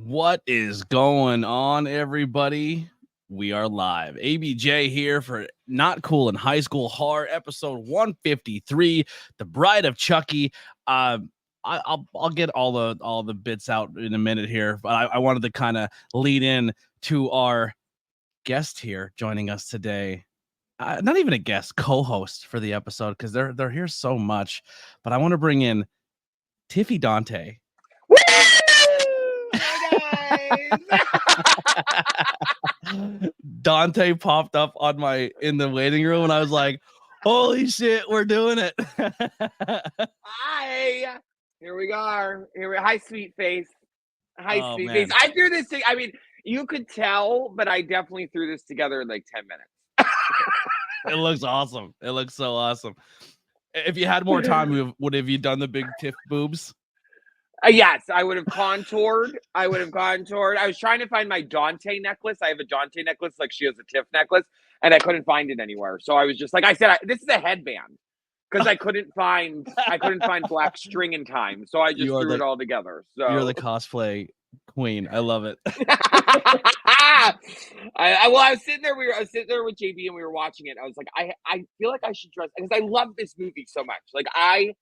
What is going on, everybody? We are live. ABJ here for Not Cool in High School Horror, episode 153, The Bride of Chucky. I'll get all the bits out in a minute here, but I wanted to kind of lead in to our guest here joining us today. Not even a guest, co-host for the episode, because they're here so much. But I want to bring in Tiffy Dante. Woo! Hi guys. Dante popped up in the waiting room, and I was like, "Holy shit, we're doing it!" Hi, here we are. Hi, sweet face. Hi, sweet man. face. I threw this thing. I mean, you could tell, but I definitely threw this together in like 10 minutes. It looks awesome. It looks so awesome. If you had more time, would have you done the big Tiff boobs? Yes, I would have contoured. I was trying to find my Dante necklace. I have a Dante necklace, like she has a Tiff necklace, and I couldn't find it anywhere. So I was just like, I said, this is a headband because I couldn't find black string in time. So I just threw it all together. So you're the cosplay queen. I love it. I was sitting there. I was sitting there with JB, and we were watching it. I was like, I feel like I should dress because I love this movie so much. Like I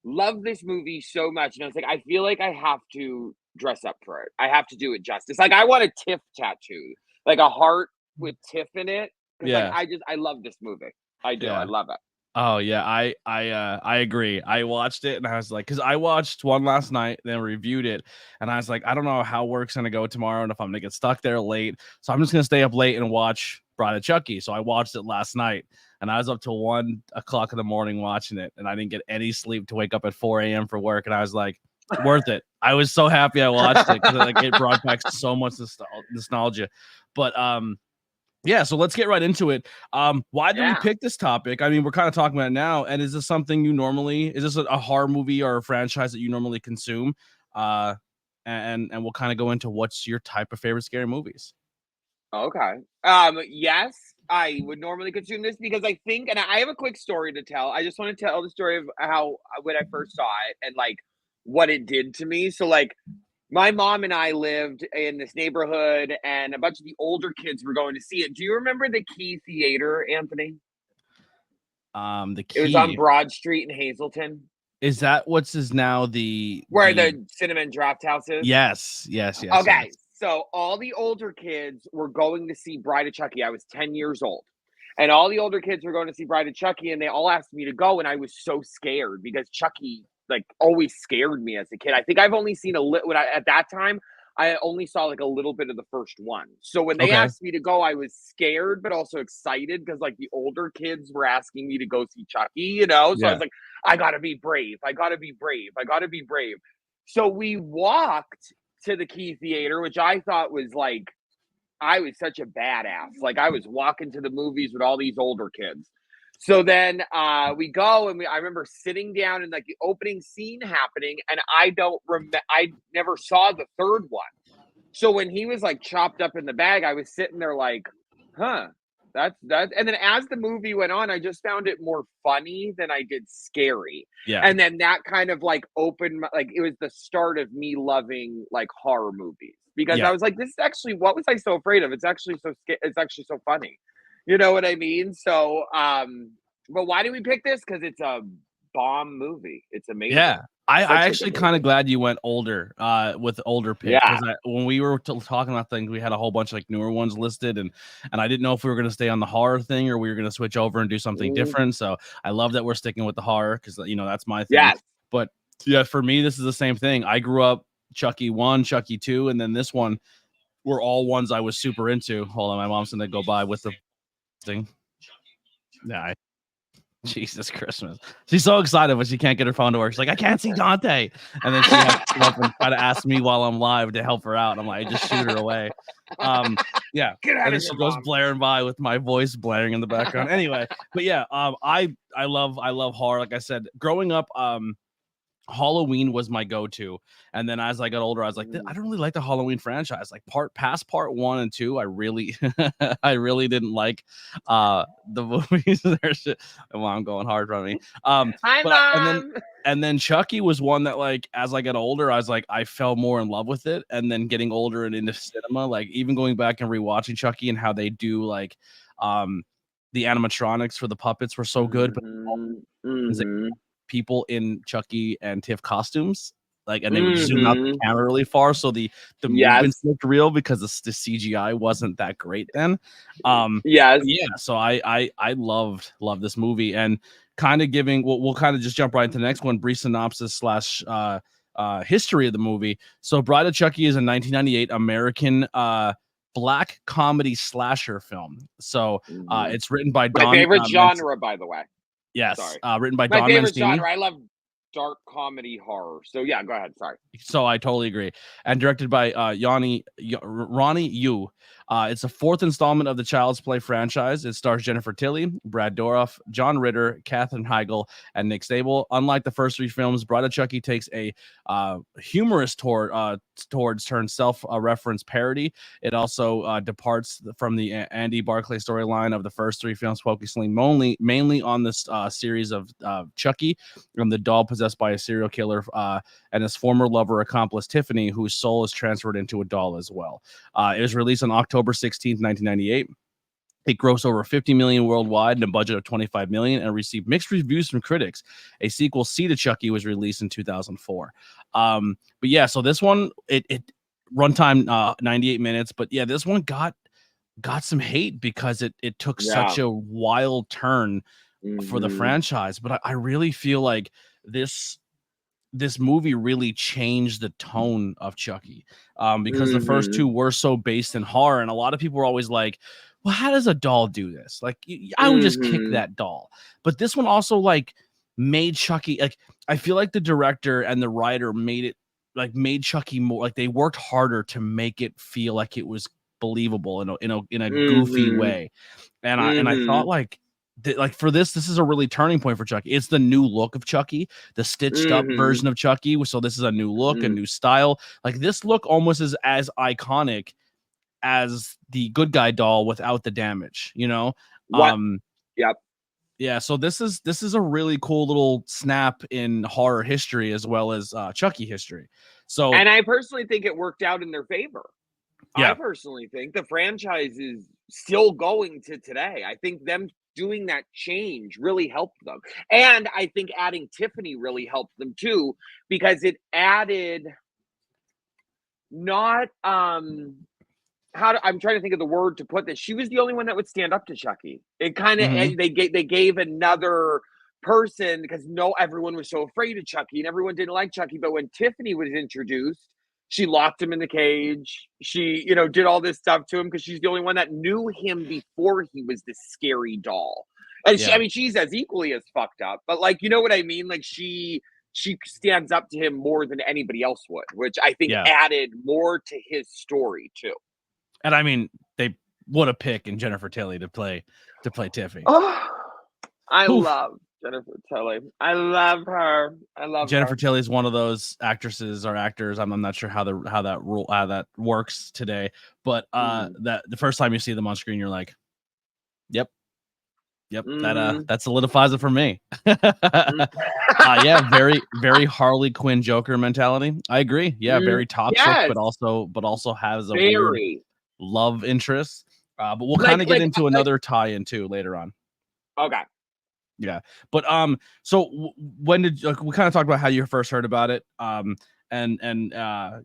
love this movie so much, and I was like, I feel like I have to dress up for it. I have to do it justice. Like I want a Tiff tattoo, like a heart with Tiff in it. Yeah, like, I love this movie. I do. Yeah. I love it. Oh yeah, I agree. I watched it and I was like, because I watched one last night, then reviewed it, and I was like, I don't know how work's gonna go tomorrow, and if I'm gonna get stuck there late, so I'm just gonna stay up late and watch Bride of Chucky. So I watched it last night, and I was up till 1 o'clock in the morning watching it, and I didn't get any sleep to wake up at 4 a.m. for work, and I was like, worth it. I was so happy I watched it because like it brought back so much nostalgia. But yeah, so let's get right into it. Why did we pick this topic? I mean, we're kind of talking about it now, and is this something is this a horror movie or a franchise that you normally consume? And we'll kind of go into what's your type of favorite scary movies. Okay. Yes, I would normally consume this because I think, and I have a quick story to tell. I just want to tell the story of when I first saw it and like what it did to me. So like my mom and I lived in this neighborhood and a bunch of the older kids were going to see it. Do you remember the Key Theater, Anthony? The Key. It was on Broad Street in Hazleton. Is that where the Cinnamon Draft House is? Yes. Okay. Yes. So all the older kids were going to see Bride of Chucky. I was 10 years old. And all the older kids were going to see Bride of Chucky, and they all asked me to go, and I was so scared because Chucky like always scared me as a kid. I think I've only seen at that time, I only saw like a little bit of the first one. So when they asked me to go, I was scared, but also excited because like the older kids were asking me to go see Chucky, you know? So I was like, I gotta be brave. So we walked to the Key Theater, which I thought was like, I was such a badass. Like I was walking to the movies with all these older kids. So then we go and I remember sitting down and like the opening scene happening, and I never saw the third one. So when he was like chopped up in the bag, I was sitting there like, huh, that's. And then as the movie went on, I just found it more funny than I did scary. Yeah. And then that kind of like opened it was the start of me loving like horror movies because I was like, this is actually, what was I so afraid of? It's actually so funny. You know what I mean? So, but why did we pick this? Because it's a bomb movie. It's amazing. Yeah. I actually kind of glad you went older with older picks. Yeah. When we were talking about things, we had a whole bunch of like newer ones listed, and I didn't know if we were going to stay on the horror thing or we were going to switch over and do something different. So I love that we're sticking with the horror because, you know, that's my thing. Yeah. But yeah, for me, this is the same thing. I grew up Chucky 1, Chucky 2, and then this one were all ones I was super into. Hold on, my mom's gonna go by with the thing. Yeah, Jesus Christmas. She's so excited when she can't get her phone to work. She's like, I can't see Dante. And then she has to come up and try to ask me while I'm live to help her out. I'm like, I just shoot her away. Yeah. And then she goes blaring by with my voice blaring in the background. Anyway, but yeah, I love horror. Like I said, growing up, Halloween was my go-to, and then as I got older, I was like, I don't really like the Halloween franchise. Like part 1 and 2, I really, I really didn't like the movies. Well, I'm going hard from me. Hi, Mom. And then Chucky was one that, like, as I got older, I was like, I fell more in love with it. And then getting older and into cinema, like even going back and rewatching Chucky and how they do like the animatronics for the puppets were so good, but people in Chucky and Tiff costumes, like, and they would zoom out the camera really far, so the movements looked real because the CGI wasn't that great then. Yeah, so I loved this movie, and kind of giving, we'll kind of just jump right into the next one, brief synopsis slash history of the movie. So Bride of Chucky is a 1998 American black comedy slasher film. So it's written by Don. My favorite genre, by the way. Yes, written by Don Mancini. My favorite Mancini. genre. I love dark comedy horror. So yeah, go ahead. Sorry. So I totally agree. And directed by Ronnie Yu. It's the 4th installment of the Child's Play franchise. It stars Jennifer Tilly, Brad Dourif, John Ritter, Katherine Heigl, and Nick Stable. Unlike the first 3 films, Bride of Chucky takes a humorous turn self-reference parody. It also departs from the Andy Barclay storyline of the first 3 films, focusing mainly on this series of Chucky and the doll possessed by a serial killer and his former lover accomplice Tiffany, whose soul is transferred into a doll as well. It was released on October 16th, 1998. It grossed over $50 million worldwide and a budget of $25 million and received mixed reviews from critics. A sequel, Seed of Chucky, was released in 2004. But yeah, so this one, it runtime 98 minutes, but yeah, this one got some hate because it took such a wild turn for the franchise. But I really feel like this movie really changed the tone of Chucky, because the first 2 were so based in horror, and a lot of people were always like, well, how does a doll do this? Like, I would just kick that doll. But this one also, like, made Chucky, like, I feel like the director and the writer made Chucky more, like, they worked harder to make it feel like it was believable in a goofy way. And I thought, like for this is a really turning point for Chucky. It's the new look of Chucky, the stitched up version of Chucky. So this is a new look, a new style. Like, this look almost is as iconic as the good guy doll without the damage, you know? Yep. Yeah, so this is a really cool little snap in horror history as well as Chucky history. So, and I personally think it worked out in their favor. Yeah. I personally think the franchise is still going to today. I think them doing that change really helped them. And I think adding Tiffany really helped them too, because it added not I'm trying to think of the word to put this. She was the only one that would stand up to Chucky. It kind of they gave another person, because everyone was so afraid of Chucky and everyone didn't like Chucky. But when Tiffany was introduced, she locked him in the cage. She, did all this stuff to him because she's the only one that knew him before he was this scary doll. And she's as equally as fucked up, but, like, you know what I mean? Like, she stands up to him more than anybody else would, which I think added more to his story too. And I mean, what a pick in Jennifer Tilly to play Tiffany. Oh, I love Jennifer Tilly. I love her. Jennifer Tilly is one of those actresses or actors. I'm not sure how that works today, but that the first time you see them on screen, you're like, yep, that solidifies it for me. Yeah, very, very Harley Quinn Joker mentality. I agree. Yeah, very toxic, but also has a weird love interest. But we'll kind of get into another tie-in too later on. Okay. Yeah, but so when did we kind of talked about how you first heard about it, and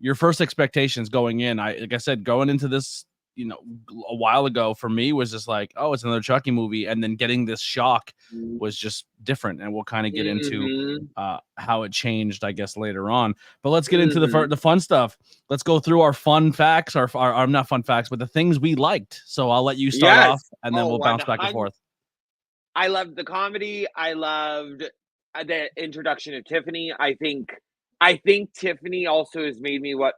your first expectations going in? Like I said, going into this a while ago for me was just like, oh, it's another Chucky movie, and then getting this shock was just different, and we'll kind of get into how it changed, I guess, later on. But let's get into the fun stuff. Let's go through our fun facts, our not fun facts, but the things we liked. So I'll let you start off, and then we'll bounce back and forth. I loved the comedy. I loved the introduction of Tiffany. I think Tiffany also has made me what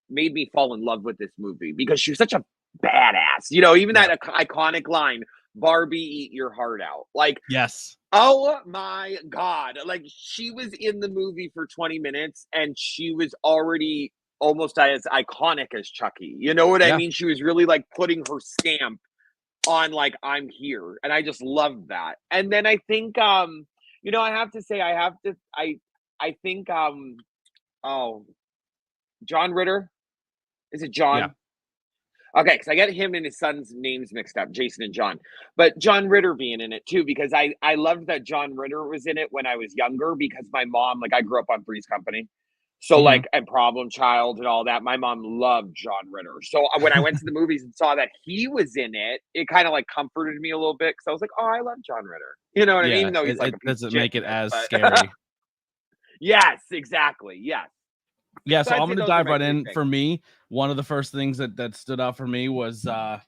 made me fall in love with this movie, because she was such a badass. Even that iconic line, "Barbie, eat your heart out." Like, yes. Oh my God. Like, she was in the movie for 20 minutes and she was already almost as iconic as Chucky. You know what I mean? She was really like putting her stamp on, like, I'm here. And I just loved that. And then I think, I have to say, I think, John Ritter. Is it John? Yeah. Okay, because I get him and his son's names mixed up, Jason and John. But John Ritter being in it too, because I loved that John Ritter was in it when I was younger, because my mom, like, I grew up on Three's Company. So like, and Problem Child and all that. My mom loved John Ritter. So when I went to the movies and saw that he was in it, it kind of like comforted me a little bit, because I was like, oh, I love John Ritter. You know what I mean? Even though he's like, it doesn't make it as scary. Yes, exactly. Yes. Yeah, so I'm going to dive right in. For me, one of the first things that stood out for me was the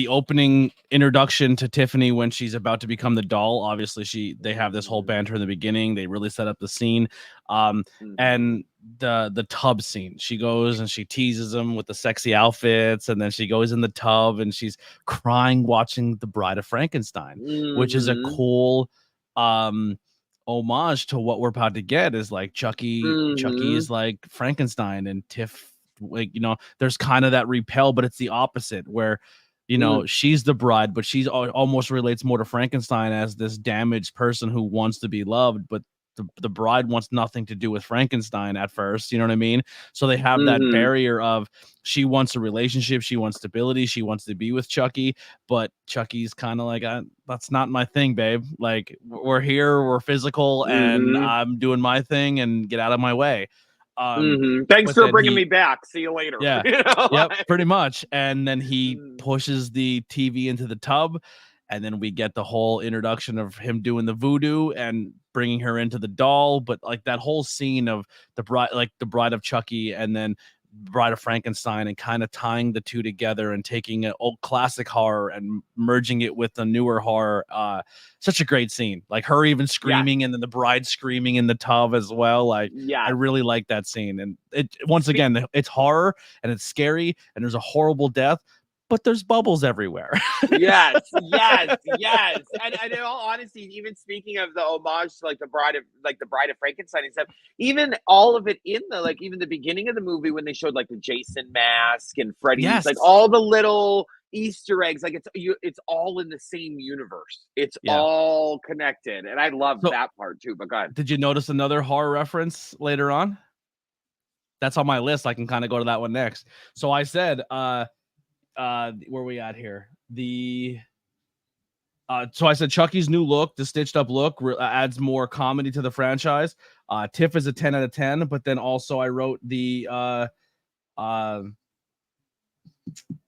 opening introduction to Tiffany when she's about to become the doll. Obviously, they have this whole banter in the beginning. They really set up the scene, and the tub scene. She goes and she teases him with the sexy outfits, and then she goes in the tub and she's crying watching The Bride of Frankenstein, which is a cool homage to what we're about to get. Is like Chucky is like Frankenstein, and Tiff, like, there's kind of that repel, but it's the opposite, where she's the bride, but she's almost relates more to Frankenstein as this damaged person who wants to be loved, but the bride wants nothing to do with Frankenstein at first. You know what I mean? So they have that barrier of, she wants a relationship, she wants stability, she wants to be with Chucky, but Chucky's kind of like, that's not my thing, babe. Like, we're here, we're physical, and I'm doing my thing, and get out of my way. Thanks for bringing me back. See you later. Yeah. Pretty much. And then he pushes the TV into the tub, and then we get the whole introduction of him doing the voodoo and bringing her into the doll. But like that whole scene of the bride of Chucky and then Bride of Frankenstein, and kind of tying the two together and taking an old classic horror and merging it with a newer horror. Such a great scene. Like her even screaming, and then the bride screaming in the tub as well. Like, I really like that scene. And it, once again, it's horror and it's scary and there's a horrible death, but there's bubbles everywhere. yes. And in all honesty, even speaking of the homage to the Bride of Frankenstein and stuff, even all of it in even the beginning of the movie when they showed like the Jason mask and Freddy's, like all the little Easter eggs, like it's all in the same universe. It's all connected, and I love that part too. But go ahead. Did you notice another horror reference later on? That's on my list. I can kind of go to that one next. So I said, where we at here? So I said Chucky's new look, the stitched up look, adds more comedy to the franchise. Tiff is a 10 out of 10, but then also I wrote at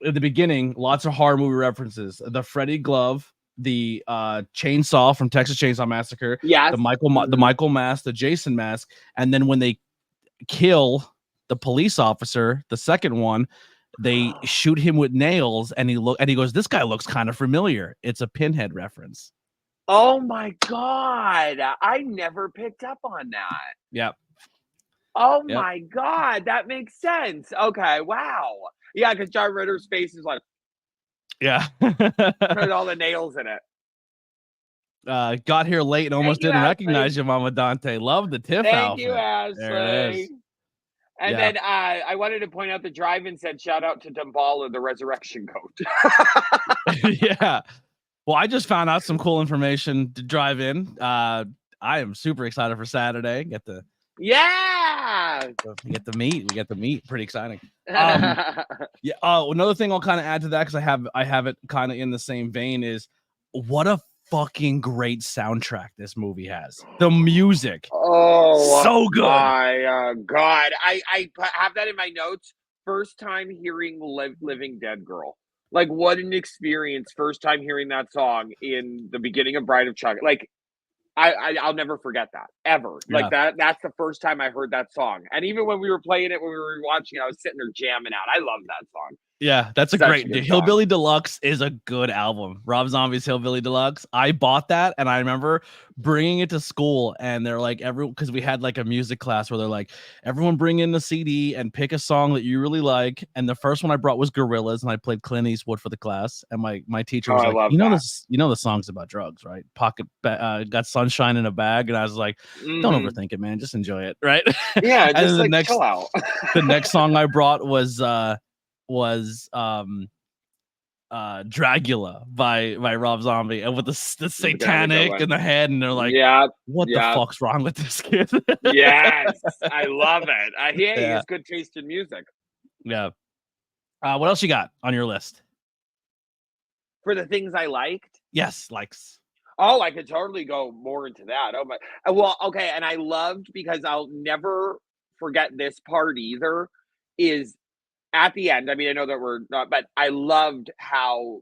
the beginning, lots of horror movie references. The Freddy glove, the chainsaw from Texas Chainsaw Massacre, the Michael mask, the Jason mask, and then when they kill the police officer, the second one, they shoot him with nails, and he goes, this guy looks kind of familiar. It's a Pinhead reference. Oh my God. I never picked up on that. Yep. Oh my God. That makes sense. Okay. Wow. Yeah, because John Ritter's face is like, with all the nails in it. Got here late and almost didn't recognize you, Mama Dante. Love the Tiff outfit. Thank you, Ashley. And then I wanted to point out the drive-in said, shout out to Dumbala, the resurrection goat. Yeah. Well, I just found out some cool information to drive in. I am super excited for Saturday. Get the meat. We get the meat. Pretty exciting. Another thing I'll kind of add to that, because I have it kind of in the same vein, is what a fucking great soundtrack this movie has. The music, so good. My God, I have that in my notes first time hearing Living Dead Girl. Like, what an experience. First time hearing that song in the beginning of Bride of Chucky. Like, I'll never forget that ever. Like that's the first time I heard that song. And even when we were playing it, when we were watching it, I was sitting there jamming out. I love that song. Yeah, that's Such a great good Hillbilly Deluxe is a good album. Rob Zombie's Hillbilly Deluxe. I bought that and I remember bringing it to school and they're like because we had like a music class where they're like, everyone bring in the CD and pick a song that you really like. And the first one I brought was Gorillaz and I played Clint Eastwood for the class. And my teacher was like, the song's about drugs, right? Got Sunshine in a Bag. And I was like, don't overthink it, man. Just enjoy it, right? Yeah, just like chill out. The next song I brought was Dragula by Rob Zombie, and with the satanic in the head, and they're like, what the fuck's wrong with this kid? Yes, I love it. He has good taste in music. Yeah. What else you got on your list? For the things I liked? Yes, likes. Oh, I could totally go more into that. Oh my, well, okay, and I loved, because I'll never forget this part either, is at the end, I mean, I know that we're not, but I loved how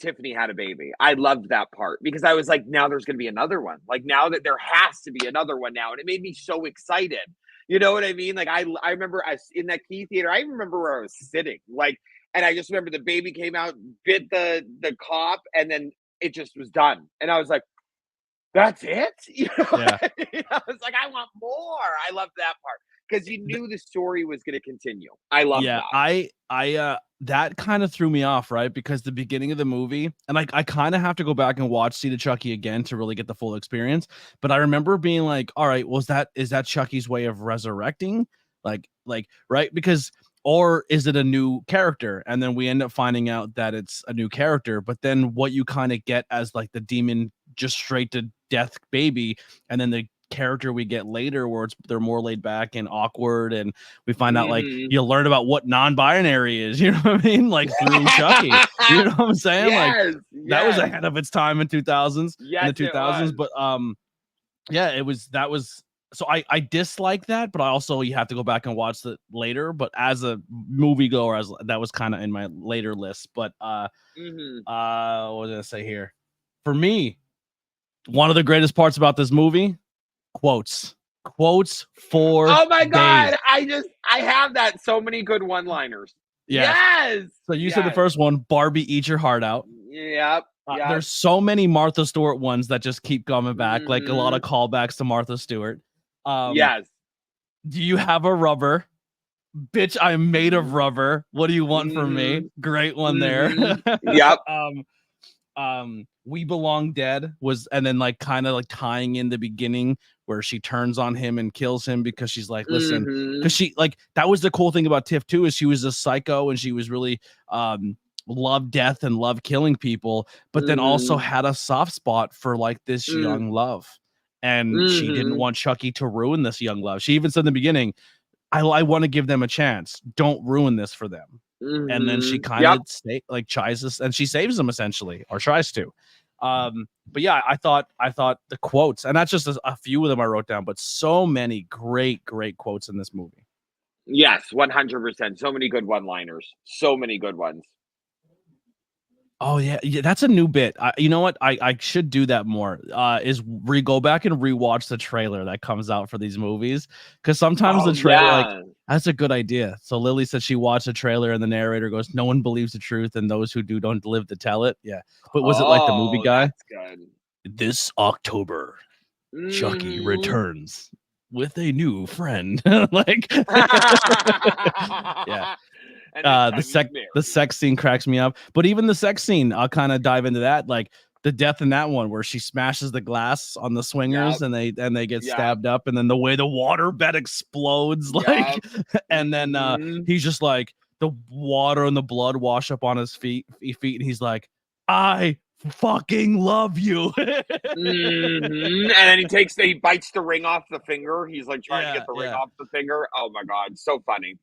Tiffany had a baby. I loved that part because I was like, now there's going to be another one. Like, now that there has to be another one now. And it made me so excited. You know what I mean? Like, I remember in that Key Theater, I remember where I was sitting. Like, and I just remember the baby came out, bit the cop, and then it just was done. And I was like, that's it? You know? I was like, I want more. I loved that part. Because you knew the story was going to continue. I love that. I that kind of threw me off, right? Because the beginning of the movie, and I kind of have to go back and watch Seed of Chucky again to really get the full experience. But I remember being like, all right, is that Chucky's way of resurrecting? Like, right? Because, or is it a new character? And then we end up finding out that it's a new character. But then what you kind of get as like the demon just straight to death baby, and then the character we get later where they're more laid back and awkward, and we find out like you learn about what non-binary is, you know what I mean, like through Chucky. You know what I'm saying? That was ahead of its time in 2000s. In the 2000s. But that was so I dislike that, but I also, you have to go back and watch it later. But as a moviegoer, that was kind of in my later list. But what did I say here? For me, one of the greatest parts about this movie, quotes for oh my god days. I have that, so many good one-liners. Yes. So you said the first one, Barbie eat your heart out. Yep. There's so many Martha Stewart ones that just keep coming back, like a lot of callbacks to Martha Stewart. Yes. Do you have a rubber? Bitch, I'm made of rubber. What do you want from me? Great one there. Yep. We Belong Dead was, and then like kind of like tying in the beginning where she turns on him and kills him because she's like, listen, because she, like, that was the cool thing about Tiff too, is she was a psycho and she was really loved death and loved killing people, but then also had a soft spot for like this young love, and she didn't want Chucky to ruin this young love. She even said in the beginning, I want to give them a chance, don't ruin this for them. And then she kind of tries this, and she saves them essentially, or tries to. But yeah, I thought the quotes, and that's just a few of them I wrote down, but so many great quotes in this movie. Yes, 100%. So many good one-liners. So many good ones. Oh yeah, that's a new bit. You know what? I should do that more. Is go back and rewatch the trailer that comes out for these movies, because sometimes the trailer, like, that's a good idea. So Lily said she watched a trailer and the narrator goes, "No one believes the truth, and those who do don't live to tell it." Yeah, but was it like the movie guy? That's good. This October, Chucky returns with a new friend. Like, yeah. The sex scene cracks me up, but even the sex scene, I'll kind of dive into that, like the death in that one where she smashes the glass on the swingers and they get stabbed up, and then the way the water bed explodes, like, and then he's just like, the water and the blood wash up on his feet, and he's like, I fucking love you. And then he bites the ring off the finger. He's like trying to get the ring off the finger. Oh my god, so funny.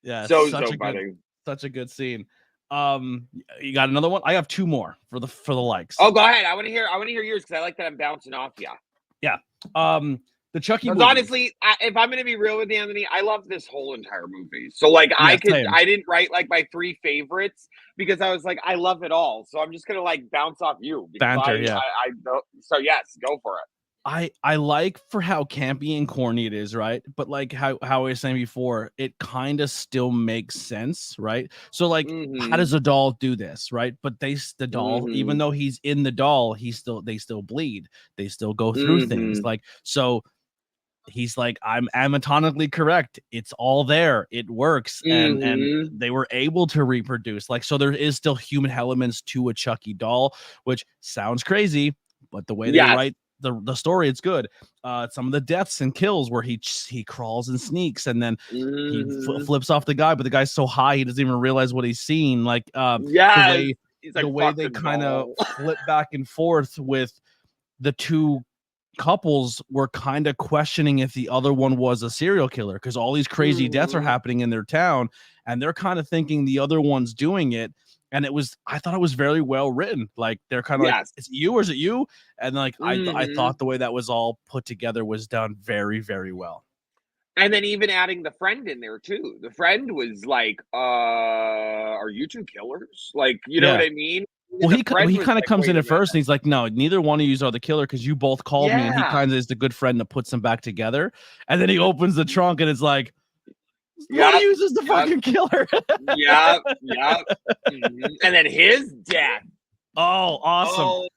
Yeah, so funny. Such a good scene. You got another one? I have two more for the likes. Oh, go ahead. I want to hear yours, because I like that I'm bouncing off you. Yeah. The Chucky Because movies. honestly, if I'm gonna be real with you, Anthony, I love this whole entire movie. So like, Yeah, same. I didn't write like my 3 favorites because I was like, I love it all. So I'm just gonna like bounce off you because Banter, yeah. I don't. So yes, go for it. I like for how campy and corny it is, right? But like how I was saying before, it kind of still makes sense, right? So like, how does Mm-hmm. a doll do this, right? But the doll, even Mm-hmm. though he's in the doll, they still bleed, they still go through things. Mm-hmm. Like so, he's like, I'm anatomically correct. It's all there. It works, and Mm-hmm. they were able to reproduce. Like so, there is still human elements to a Chucky doll, which sounds crazy, but the way they Yes. write the story, it's good. Some of the deaths and kills where he crawls and sneaks, and then he Mm-hmm. flips off the guy, but the guy's so high he doesn't even realize what he's seeing. Like the Yes. way He's like, they fucking kind of doll. flip back and forth with the two couples were kind of questioning if the other one was a serial killer because all these crazy deaths are Mm-hmm. happening in their town, and they're kind of thinking the other one's doing it. And I thought it was very well written. Like they're kind of like, Yes. is it you or is it you? And like I Mm-hmm. thought the way that was all put together was done very, very well. And then even adding the friend in there too. The friend was like, are you two killers? Like, you know what Yeah. I mean? Well, The friend he was kind of like, comes wait in a at first, minute. and he's like, "No, neither one of you are the killer because you both called me." And he Yeah. kind of is the good friend that puts them back together. And then he opens the trunk, and it's like, "One of Yep. you is the Yep. fucking killer." Yep. Yep. Mm-hmm. And then his death. Oh, awesome! Oh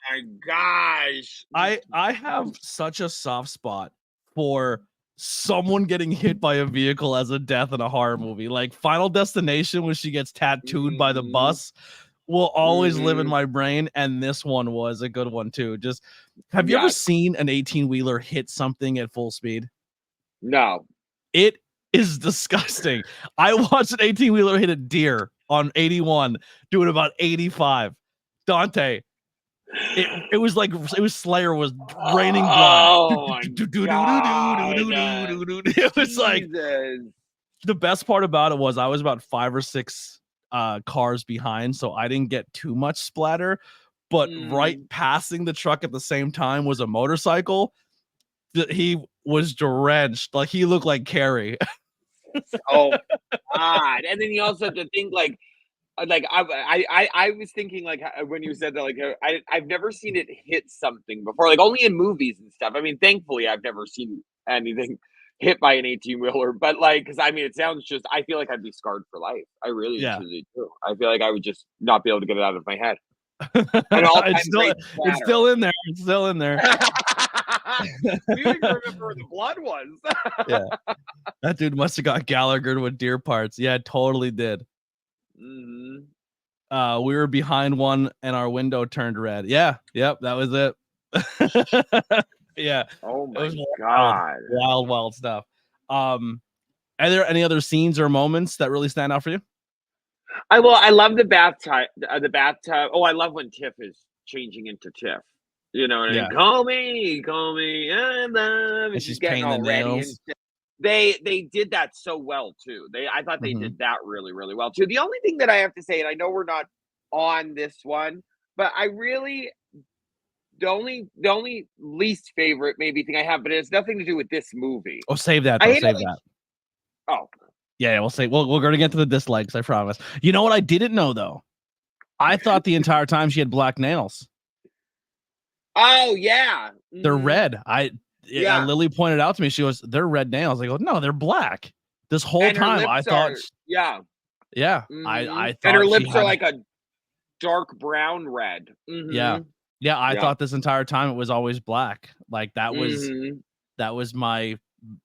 my gosh. I have such a soft spot for someone getting hit by a vehicle as a death in a horror movie, like Final Destination when she gets tattooed by the Mm-hmm. bus. Will always live in Mm-hmm. my brain, and this one was a good one too. Just have you ever Yes. seen an 18-wheeler hit something at full speed? No. It is disgusting. I watched an 18-wheeler hit a deer on 81 doing about 85. Dante, it was like it was Slayer was raining blood. Oh my God. It was like Jesus. the best part about it was I was about 5 or 6 cars behind, so I didn't get too much splatter. But right Mm. passing the truck at the same time was a motorcycle. He was drenched, like he looked like Carrie. Oh God. And then you also have to think like I was thinking like when you said that like I've never seen it hit something before, like only in movies and stuff. I mean, thankfully I've never seen anything hit by an 18-wheeler, but like because I mean it sounds just I feel like I'd be scarred for life. I really Yeah. truly do. I feel like I would just not be able to get it out of my head. An all-time great It's splatter. still in there. It's still in there. You don't even remember where the blood was. Yeah. That dude must have got Gallagher with deer parts. Yeah, totally did. Mhm. We were behind one and our window turned red. Yeah, yep, that was it. Yeah, Oh it my was God. wild stuff. Are there any other scenes or moments that really stand out for you? I love the bathtub. The bathtub. Oh, I love when Tiff is changing into Tiff. You know what I Yeah, mean? Call me, I love. and And she's she's getting painting the all ready, and nails. they did that so well too. I thought they Mhm. did that really really well too. The only thing that I have to say, and I know we're not on this one, but I really the only least favorite maybe thing I have, but it has nothing to do with this movie. Oh, save that I though. hate it. Save that. Oh, Yeah, we'll say we're gonna get to the dislikes. I promise. You know what I didn't know though? I thought the entire time she had black nails. oh yeah, They're mhm, red. yeah. Lily pointed out to me. She goes, "They're red nails." I go, "No, they're black." This whole And her time, I lips thought, are yeah. yeah, Mhm, I and her thought she lips are had, like a dark brown red. yeah, Mhm, yeah. I yeah, thought this entire time it was always black. Like mhm. that was my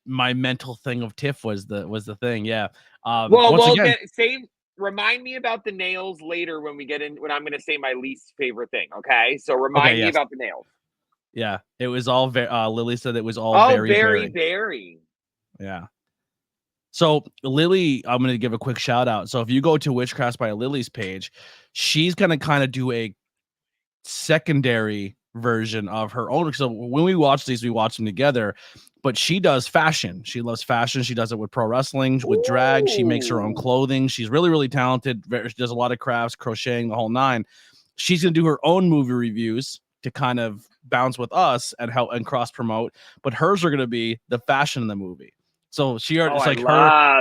mental thing of Tiff was the thing. Yeah. Well, Once we'll again, get save remind me about the nails later when we get in when I'm gonna say my least favorite thing, okay? So okay, remind me yes, about the nails. yeah. It was all very. Lily said it was all Oh, very, very, very. very. Yeah. So Lily, I'm gonna give a quick shout out. So if you go to Witchcraft by Lily's page, she's gonna kind of do a secondary version of her own. So when we watch these, we watch them together. But she does fashion. She loves fashion. She does it with pro wrestling, with drag. She makes her own Ooh. clothing. She's really, really talented. She does a lot of crafts, crocheting, the whole nine. She's gonna do her own movie reviews to kind of bounce with us and help and cross promote. But hers are going to be the fashion in the movie. So it's like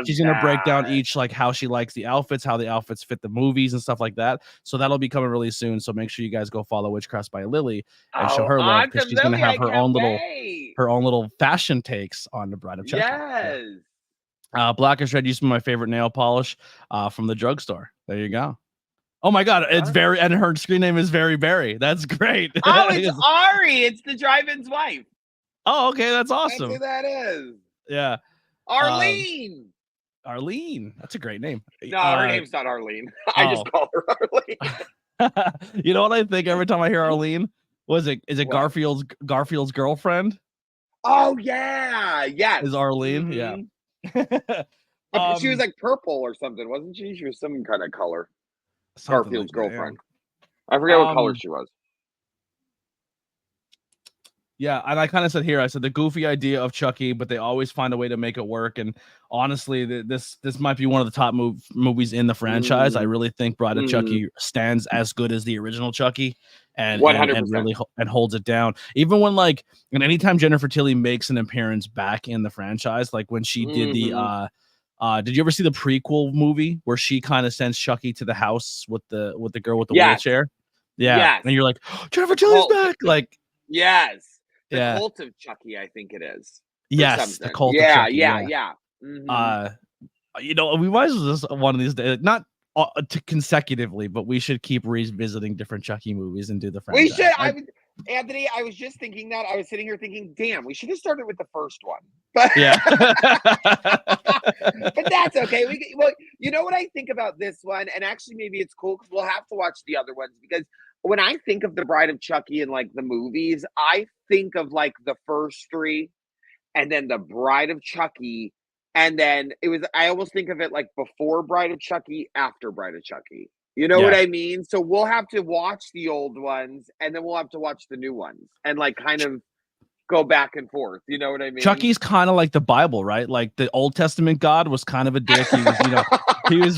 she's going to break down each, like how she likes the outfits, how the outfits fit the movies and stuff like that. So that'll be coming really soon. So make sure you guys go follow Witchcrafts by Lily and show her love, because she's going to have her own little fashion takes on the Bride of Chucky. Yes. Yeah. Blackish Red used to be my favorite nail polish from the drugstore. There you go. Oh my God, it's very, and her screen name is Very Berry. That's great. Oh, it's Ari. It's the drive-in's wife. Oh, okay, that's awesome. That's who that is. Yeah. Arlene. Arlene. That's a great name. No, her name's not Arlene. I just call her Arlene. You know what I think every time I hear Arlene? Is it Garfield's girlfriend? Oh yeah, yes. Is Arlene? Yeah. She was like purple or something, wasn't she? She was some kind of color. Garfield's girlfriend. I forget what color she was. Yeah, and I kind of said here, I said the goofy idea of Chucky, but they always find a way to make it work. And honestly, this might be one of the top movies in the franchise. I really think Bride of Chucky stands as good as the original Chucky, and 100%. and really holds it down. Even when and anytime Jennifer Tilly makes an appearance back in the franchise, like when she did the did you ever see the prequel movie where she kind of sends Chucky to the house with the girl with the wheelchair? Yeah, yes. And you're like, oh, Jennifer Tilly's back, like yes. The Cult of Chucky, I think it is. Yes, the Cult of Chucky. Yeah. You know, we might as well just one of these days, not consecutively, but we should keep revisiting different Chucky movies and do the franchise. We should. Anthony, I was just thinking that. I was sitting here thinking, damn, we should have started with the first one. But yeah. But that's okay. Well, you know what I think about this one? And actually, maybe it's cool because we'll have to watch the other ones, because when I think of the Bride of Chucky and like the movies, I think of like the first three and then the Bride of Chucky. And then I almost think of it like before Bride of Chucky, after Bride of Chucky. You know what I mean? So we'll have to watch the old ones and then we'll have to watch the new ones and like kind of go back and forth. You know what I mean? Chucky's kind of like the Bible, right? Like the Old Testament God was kind of a dick. He was,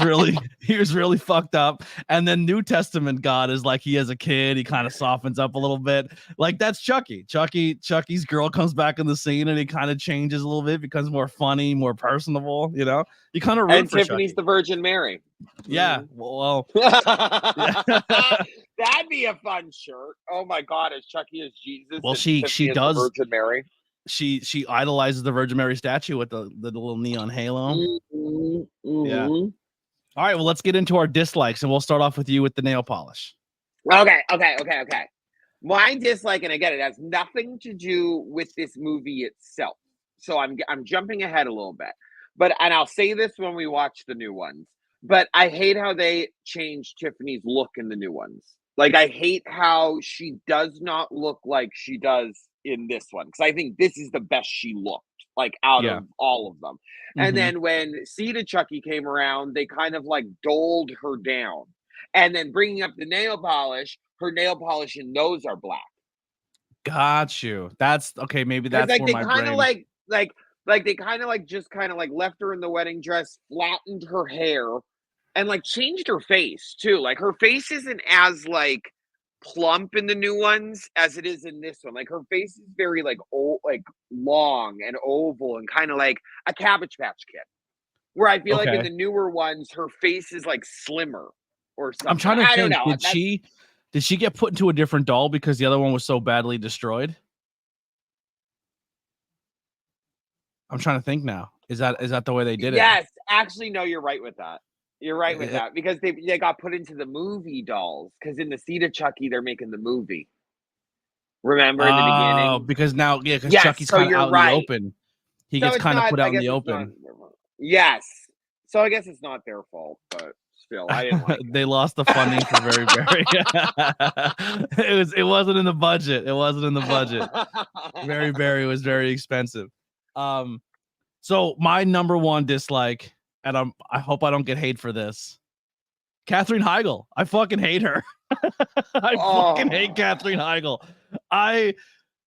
he was really fucked up. And then New Testament God is like, he as a kid, he kind of softens up a little bit. Like that's Chucky. Chucky's girl comes back in the scene and he kind of changes a little bit, becomes more funny, more personable, you know? You kind of root and for Tiffany's Chucky. the Virgin Mary. Yeah. Well, that'd be a fun shirt. Oh my God, as Chucky is Jesus. Well, she does the Virgin Mary. She idolizes the Virgin Mary statue with the little neon halo. Yeah. All right, well, let's get into our dislikes, and we'll start off with you with the nail polish. Okay. My dislike, and again, it has nothing to do with this movie itself. So I'm jumping ahead a little bit. And I'll say this when we watch the new ones. But I hate how they changed Tiffany's look in the new ones. Like, I hate how she does not look like she does in this one. Because I think this is the best she looked, like, out of all of them. And then when Seed of Chucky came around, they kind of, like, doled her down. And then bringing up the nail polish, her nail polish and nose are black. Got you. That's, okay, maybe that's like, where my brain... they kind of like left her in the wedding dress, flattened her hair, and like changed her face too. Like her face isn't as like plump in the new ones as it is in this one. Like her face is very like long and oval and kind of like a Cabbage Patch Kid. Where I feel like in the newer ones, her face is like slimmer or something. I'm trying to think. I don't know. Did she get put into a different doll because the other one was so badly destroyed? I'm trying to think now. Is that the way they did it? Yes, actually, no, you're right with that. You're right with that because they got put into the movie dolls because in the Seed of Chucky they're making the movie. Remember in the beginning? Oh, because now because Chucky's kind of out in the open. He gets kind of put out in the open. Yes, so I guess it's not their fault, but still, I didn't like they lost the funding for Very Berry. It wasn't in the budget. Very Berry was very expensive. So my number one dislike, and I hope I don't get hate for this, Katherine Heigl. I fucking hate her. I fucking hate Katherine Heigl.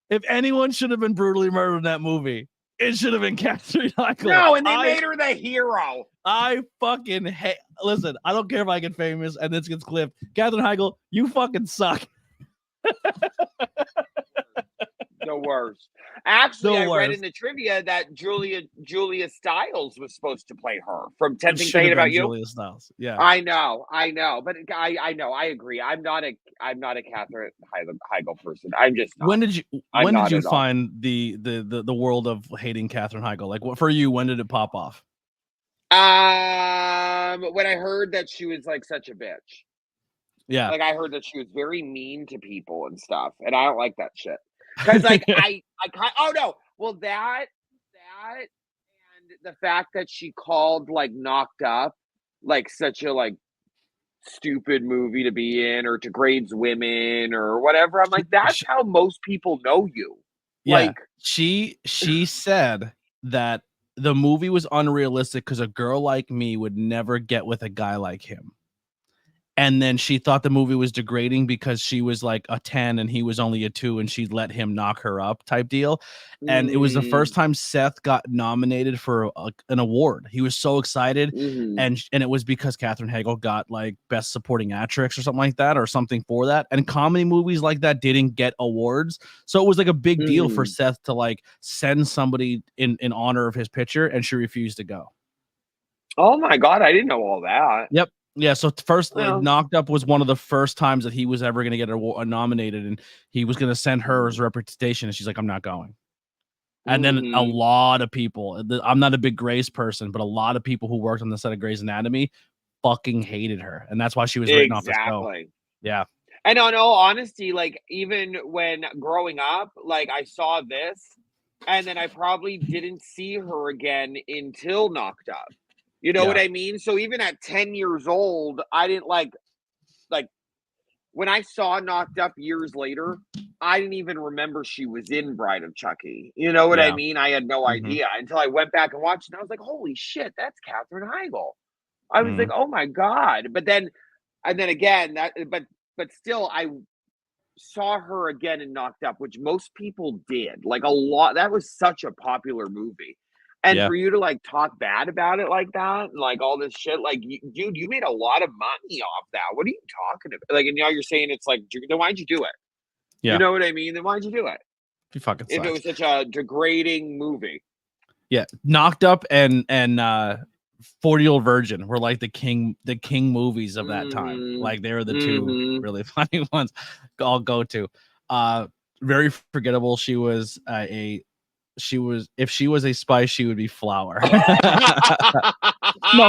If anyone should have been brutally murdered in that movie, it should have been Katherine Heigl. No, and they made her the hero. I fucking hate. Listen, I don't care if I get famous and this gets clipped. Katherine Heigl, you fucking suck. The worst. Actually, The I read worst. in the trivia that Julia Stiles was supposed to play her from 10 It Things should I Hate have About been You. Julia Stiles. Yeah. I know, but I know, I agree. I'm not a Katherine Heigl person. I'm just not. When did you I'm not at all. find the world of hating Katherine Heigl? Like, what for you? When did it pop off? When I heard that she was like such a bitch. Yeah. Like I heard that she was very mean to people and stuff, and I don't like that shit. Because like I oh no, well that and the fact that she called like Knocked Up like such a like stupid movie to be in or degrades women or whatever. I'm like, that's how most people know you. Yeah. Like She said that the movie was unrealistic because a girl like me would never get with a guy like him. And then she thought the movie was degrading because she was like a 10 and he was only a 2 and she'd let him knock her up type deal. And it was the first time Seth got nominated for an award. He was so excited. And it was because Katherine Heigl got like best supporting actress or something like that or something for that. And comedy movies like that didn't get awards. So it was like a big deal for Seth to like send somebody in honor of his picture, and she refused to go. Oh my God, I didn't know all that. Yep. Yeah, so first, Knocked Up was one of the first times that he was ever going to get nominated, and he was going to send her as representation, and she's like, I'm not going. And then a lot of people, I'm not a big Grey's person, but a lot of people who worked on the set of Grey's Anatomy fucking hated her, and that's why she was written off the show. Yeah. And in all honesty, like, even when growing up, like, I saw this, and then I probably didn't see her again until Knocked Up. You know what I mean? So even at 10 years old, I didn't like when I saw Knocked Up years later, I didn't even remember she was in Bride of Chucky. You know what I mean? I had no idea until I went back and watched it. And I was like, holy shit, that's Katherine Heigl. I was like, oh my God. But then, and then again, but still, I saw her again in Knocked Up, which most people did. Like a lot. That was such a popular movie. And for you to like talk bad about it like that, and like all this shit, like, dude, you made a lot of money off that. What are you talking about? Like, and now you're saying it's like, then why'd you do it? Yeah. You know what I mean? Then why'd you do it? He fucking sucks. If it was such a degrading movie. Yeah, Knocked Up and 40-Year-Old Virgin were like the king movies of that time. Like they were the two really funny ones. I'll go to. Very forgettable. She was if she was a spice, she would be Flour. No,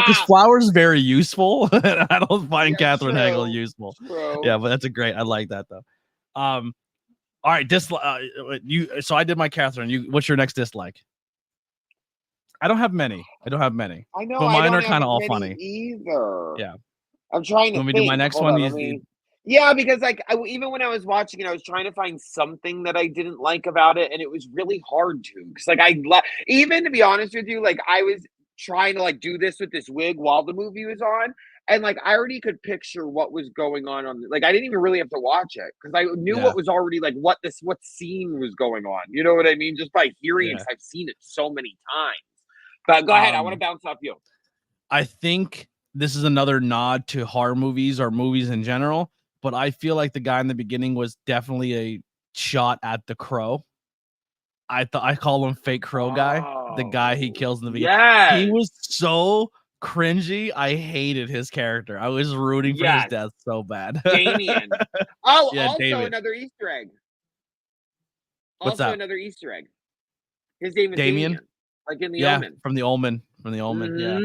because Flour is very useful. I don't find Katherine Heigl useful. Yeah, but that's a great. I like that though. All right, so I did my Katherine. What's your next dislike? I don't have many. I know, but mine are kind of all funny either. Yeah, I'm trying to Let me think. do my next one. Yeah, because like even when I was watching it, I was trying to find something that I didn't like about it, and it was really hard to. Because like even to be honest with you, like I was trying to like do this with this wig while the movie was on, and like I already could picture what was going on. Like I didn't even really have to watch it because I knew what was already like what scene was going on. You know what I mean? Just by hearing it, 'cause I've seen it so many times. But go ahead. I want to bounce off you. I think this is another nod to horror movies or movies in general. But I feel like the guy in the beginning was definitely a shot at the Crow. I call him Fake Crow guy. The guy he kills in the beginning. Yeah, He was so cringy. I hated his character. I was rooting for his death so bad. Damien. Oh, yeah, also David. Another Easter egg. What's that? Another Easter egg. His name is Damien. Like in the Omen. From the Omen. Yeah.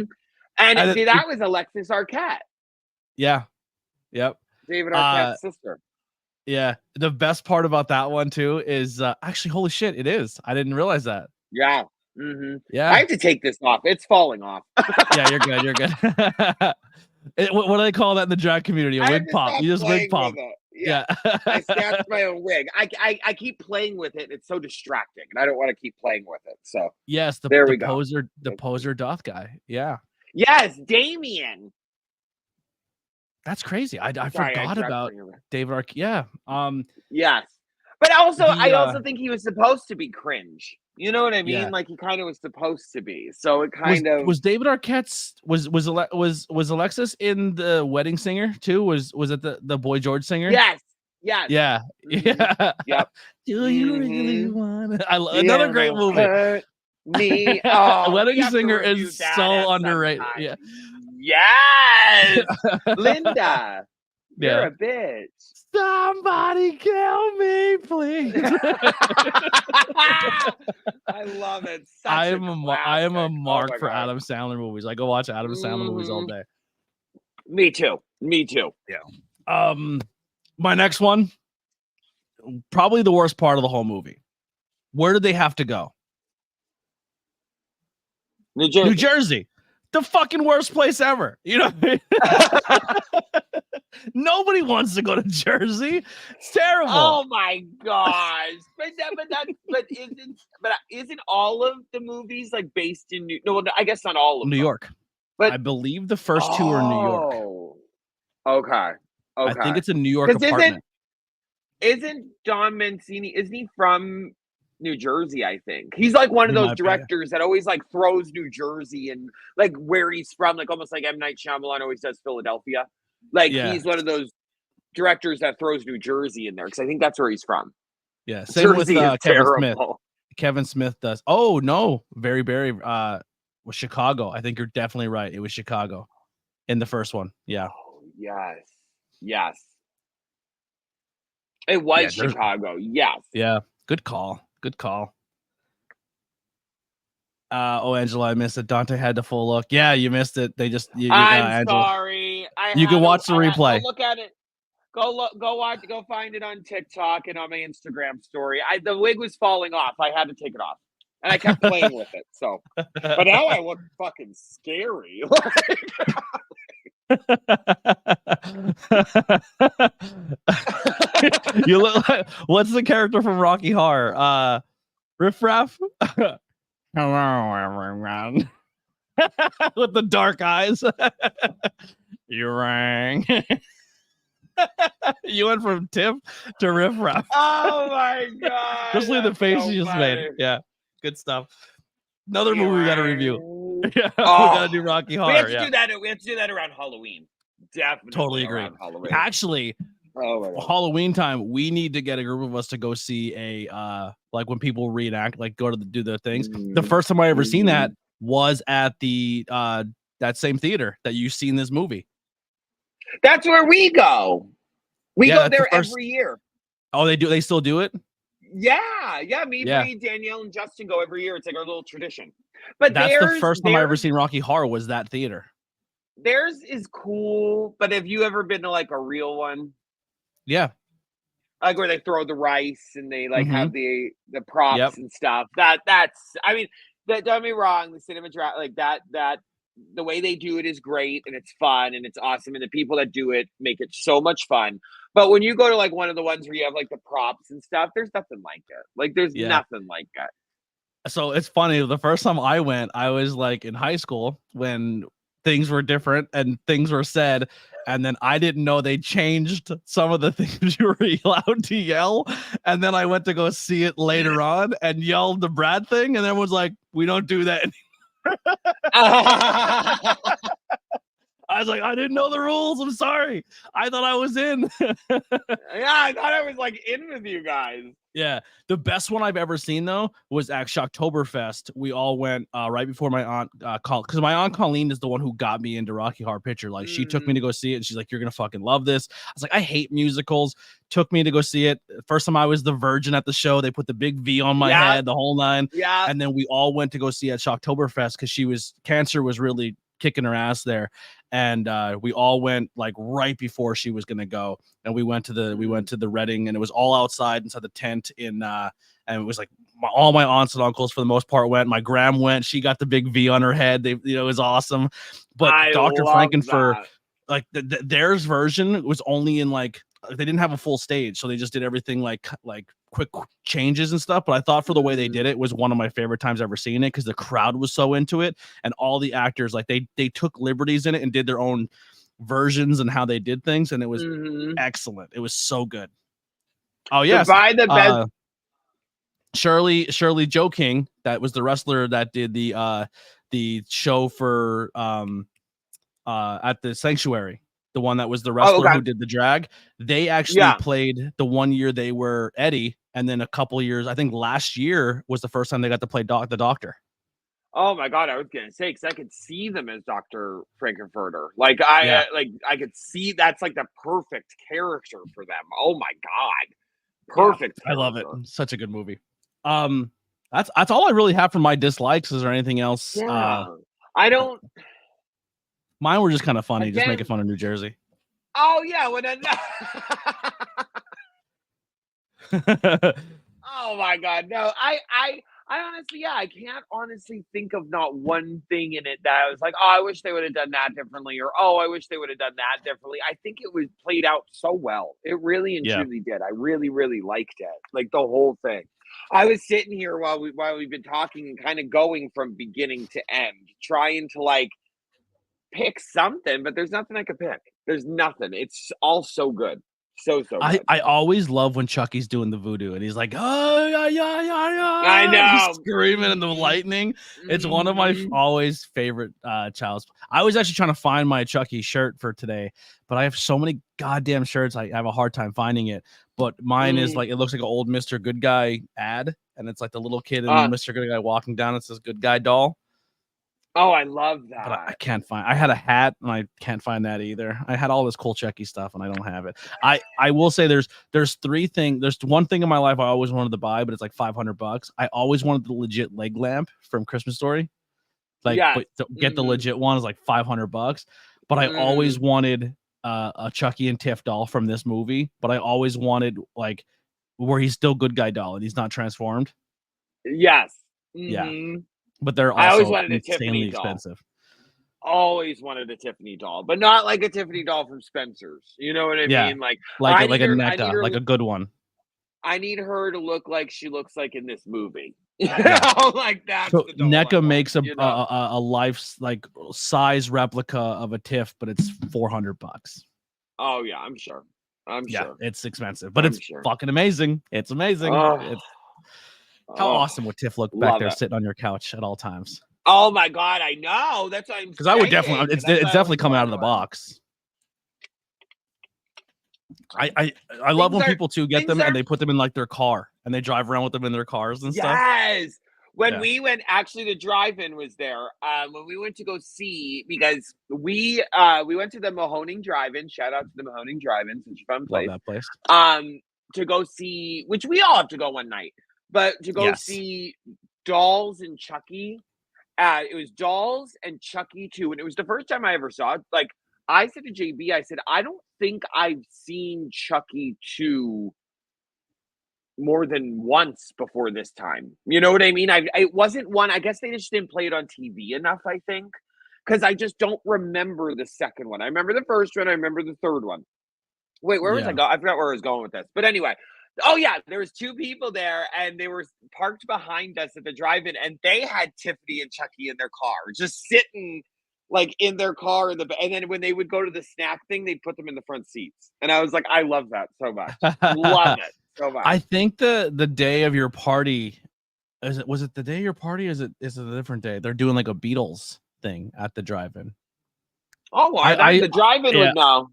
And see, that was Alexis Arquette. Yeah. Yep. David Arquette's sister. Yeah. The best part about that one too is actually, holy shit, it is. I didn't realize that. Yeah. Yeah. I have to take this off. It's falling off. Yeah, you're good. You're good. What do they call that in the drag community? A wig pop. You just wig pop. Yeah. I snatched my own wig. I keep playing with it. It's so distracting, and I don't want to keep playing with it. So yes, the poser doth guy. Yeah. Yes, Damien. That's crazy. I forgot about David Arquette. Yeah. Yes. But also, I also think he was supposed to be cringe. You know what I mean? Yeah. Like he kind of was supposed to be. So it kind of was David Arquette's was Alexis in The Wedding Singer too? Was it the Boy George singer? Yes. Yes. Yeah. Yeah. Yep. Do you really want it? Another Yeah, great no, movie. hurt me. Oh, we Wedding have to Singer review is that so at some underrated. time. Yeah. Yes. Linda, you're Yeah. a bitch. Somebody kill me, please. I love it. Such I a am I am a classic. Oh mark my for god. Adam Sandler movies. I go watch Adam Sandler movies all Mhm. day. Me too. Me too. Yeah. My next one, probably the worst part of the whole movie. Where did they have to go? New Jersey. New Jersey. The fucking worst place ever. You know what I mean? Nobody wants to go to Jersey. It's terrible. Oh my gosh! But isn't all of the movies like based in No, I guess not all of New them. York. But I believe the first two are in New York. Okay. I think Okay. it's a New York Because apartment. isn't Don Mancini? Isn't he from New Jersey? I think he's like one of He those might be. directors that always like throws New Jersey and like where he's from, like almost like M. Night Shyamalan always does Philadelphia. Like Yeah. he's one of those directors that throws New Jersey in there because I think that's where he's from. Yeah. Same Jersey with is Kevin terrible. Smith. Kevin Smith does. Oh no, very was Chicago. I think you're definitely right. It was Chicago in the first one. Yeah. Oh, yes. Yes. It was Chicago. Yes. Yeah. Good call. Good call. Oh, Angela, I missed it. Dante had the full look. Yeah, you missed it. They just I'm Angela. sorry. You can watch the replay. Go look at it. Go find it on TikTok and on my Instagram story. The wig was falling off. I had to take it off. And I kept playing with it. So but now I look fucking scary. You look like, what's the character from Rocky Horror? Riff Raff? Hello, everyone. With the dark eyes. You rang. You went from Tiff to Riff Raff. Oh my god. Just look at the face so you just funny. made. Yeah. Good stuff. Another movie we gotta review. Yeah, we gotta do Rocky Horror. We have to do that. We have to do that around Halloween. Definitely. Totally agree. Halloween. Actually, Halloween time, we need to get a group of us to go see a like when people reenact, like go to do their things. The first time I ever seen that was at the that same theater that you seen this movie. That's where we go. We go there every year. Oh, they do. They still do it. Yeah. Me, Bree, Danielle, and Justin go every year. It's like our little tradition. But that's the first time I ever seen Rocky Horror was that theater. Theirs is cool, but have you ever been to like a real one? Yeah. Like where they throw the rice and they like have the props and stuff. That's I mean, don't get me wrong, the cinema like that the way they do it is great and it's fun and it's awesome and the people that do it make it so much fun. But when you go to like one of the ones where you have like the props and stuff, there's nothing like it. Like there's nothing like it. So it's funny. The first time I went, I was like in high school when things were different and things were said. And then I didn't know they changed some of the things you were allowed to yell. And then I went to go see it later on and yelled the Brad thing. And everyone's like, we don't do that anymore. I was like, I didn't know the rules. I'm sorry. I thought I was in. Yeah, I thought I was like in with you guys. Yeah. The best one I've ever seen, though, was actually Oktoberfest. We all went right before my aunt called, because my aunt Colleen is the one who got me into Rocky Horror Picture. Like, she took me to go see it, and she's like, you're going to fucking love this. I was like, I hate musicals. Took me to go see it. First time I was the virgin at the show. They put the big V on my head, the whole nine. Yeah. And then we all went to go see at Oktoberfest because cancer was really kicking her ass there. And we all went like right before she was gonna go, and we went to the Reading, and it was all outside inside the tent and it was like all my aunts and uncles for the most part went. My gram went. She got the big V on her head. It was awesome. But Dr. Frankenfurter, like theirs version was only in like they didn't have a full stage, so they just did everything like quick changes and stuff. But I thought for the way they did it was one of my favorite times ever seeing it because the crowd was so into it, and all the actors like they took liberties in it and did their own versions and how they did things, and it was excellent. It was so good. Oh yes, the best. Shirley Joe King, that was the wrestler that did the show for at the Sanctuary. the one that was the wrestler who did the drag. They actually Yeah. played the 1 year they were Eddie, and then a couple years, I think last year was the first time they got to play the Doctor. Oh my God, I was gonna say, because I could see them as Dr. Frankenfurter. Like I could see that's like the perfect character for them. Oh my God. Perfect. I love it. Such a good movie. That's all I really have for my dislikes. Is there anything else? Yeah. I don't. Mine were just kind of funny, Again, just making fun of New Jersey. Oh yeah, when oh my God, no, I honestly, yeah, I can't honestly think of not one thing in it that I was like, oh, I wish they would have done that differently, or oh, I wish they would have done that differently. I think it was played out so well. It really and truly did. I really, really liked it, like the whole thing. I was sitting here while we've been talking and kind of going from beginning to end, trying to like pick something, but there's nothing I could pick. There's nothing. It's all so good. So good. I always love when Chucky's doing the voodoo and he's like, oh, yeah. I know. He's screaming in the lightning. It's one of my always favorite child's. I was actually trying to find my Chucky shirt for today, but I have so many goddamn shirts. I have a hard time finding it. But mine is like, it looks like an old Mr. Good Guy ad. And it's like the little kid and Mr. Good Guy walking down. It says Good Guy doll. Oh, I love that. But I can't find. I had a hat and I can't find that either. I had all this cool Chucky stuff and I don't have it. I will say there's three things. There's one thing in my life I always wanted to buy, but it's like $500. I always wanted the legit leg lamp from Christmas Story. Like, but to get the legit one is like $500. But I always wanted a Chucky and Tiff doll from this movie. But I always wanted like where he's still Good Guy doll and he's not transformed. Yes. Yeah. But they're also I always wanted a Tiffany expensive. Doll. Always wanted a Tiffany doll, but not like a Tiffany doll from Spencer's. You know what I mean? Like a NECA, like a good one. I need her to look like she looks like in this movie. Like that. So NECA makes a life like size replica of a Tiff, but it's $400. Oh yeah, I'm sure. It's expensive, but it's fucking amazing. It's amazing. How awesome would Tiff look back there sitting on your couch at all times? Oh my God, I know. That's what I'm saying. Because I would definitely, it's definitely coming out of the box. I love when people too get them and they put them in like their car and they drive around with them in their cars and stuff. Yes. When we went, actually, the drive-in was there. When we went to go see, because we went to the Mahoning Drive-In. Shout out to the Mahoning Drive-In, such a fun place. Love that place. To go see, which we all have to go one night, but to go see Dolls and Chucky. It was Dolls and Chucky 2, and it was the first time I ever saw it. Like I said to JB, I said, I don't think I've seen Chucky 2 more than once before this time. You know what I mean? It wasn't one. I guess they just didn't play it on TV enough, I think, because I just don't remember the second one. I remember the first one. I remember the third one. Wait, where was I going? I forgot where I was going with this. But anyway, oh yeah, there was two people there, and they were parked behind us at the drive-in, and they had Tiffany and Chucky in their car, just sitting like in their car and then when they would go to the snack thing, they'd put them in the front seats. And I was like, I love that so much. Love it so much. I think the day of your party, was it the day of your party? Is it a different day? They're doing like a Beatles thing at the drive-in. Oh, the drive-in would know.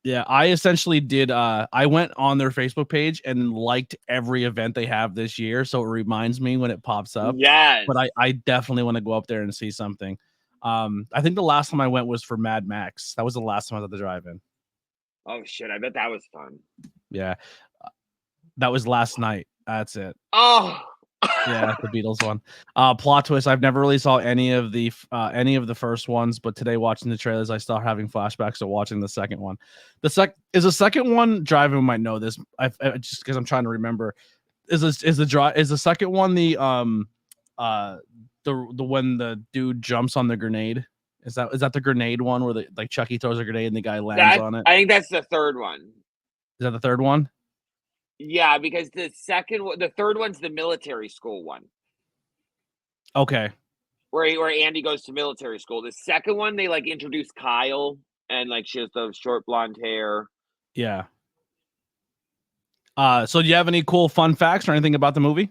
Yeah, I essentially did. I went on their Facebook page and liked every event they have this year, so it reminds me when it pops up. Yes, but I definitely want to go up there and see something. I think the last time I went was for Mad Max. That was the last time I was at the drive-in. Oh shit! I bet that was fun. Yeah, that was last night. That's it. Oh. Yeah, the Beatles one. Plot twist. I've never really saw any of the first ones, but today watching the trailers, I started having flashbacks to watching the second one. The second one. Driving might know this. I just because I'm trying to remember. Is the second one the when the dude jumps on the grenade? Is that the grenade one where like Chucky throws a grenade and the guy lands on it? I think that's the third one. Is that the third one? Yeah, because the third one's the military school one. Okay. Where Andy goes to military school. The second one, they like introduce Kyle and like she has the short blonde hair. Yeah. So do you have any cool fun facts or anything about the movie?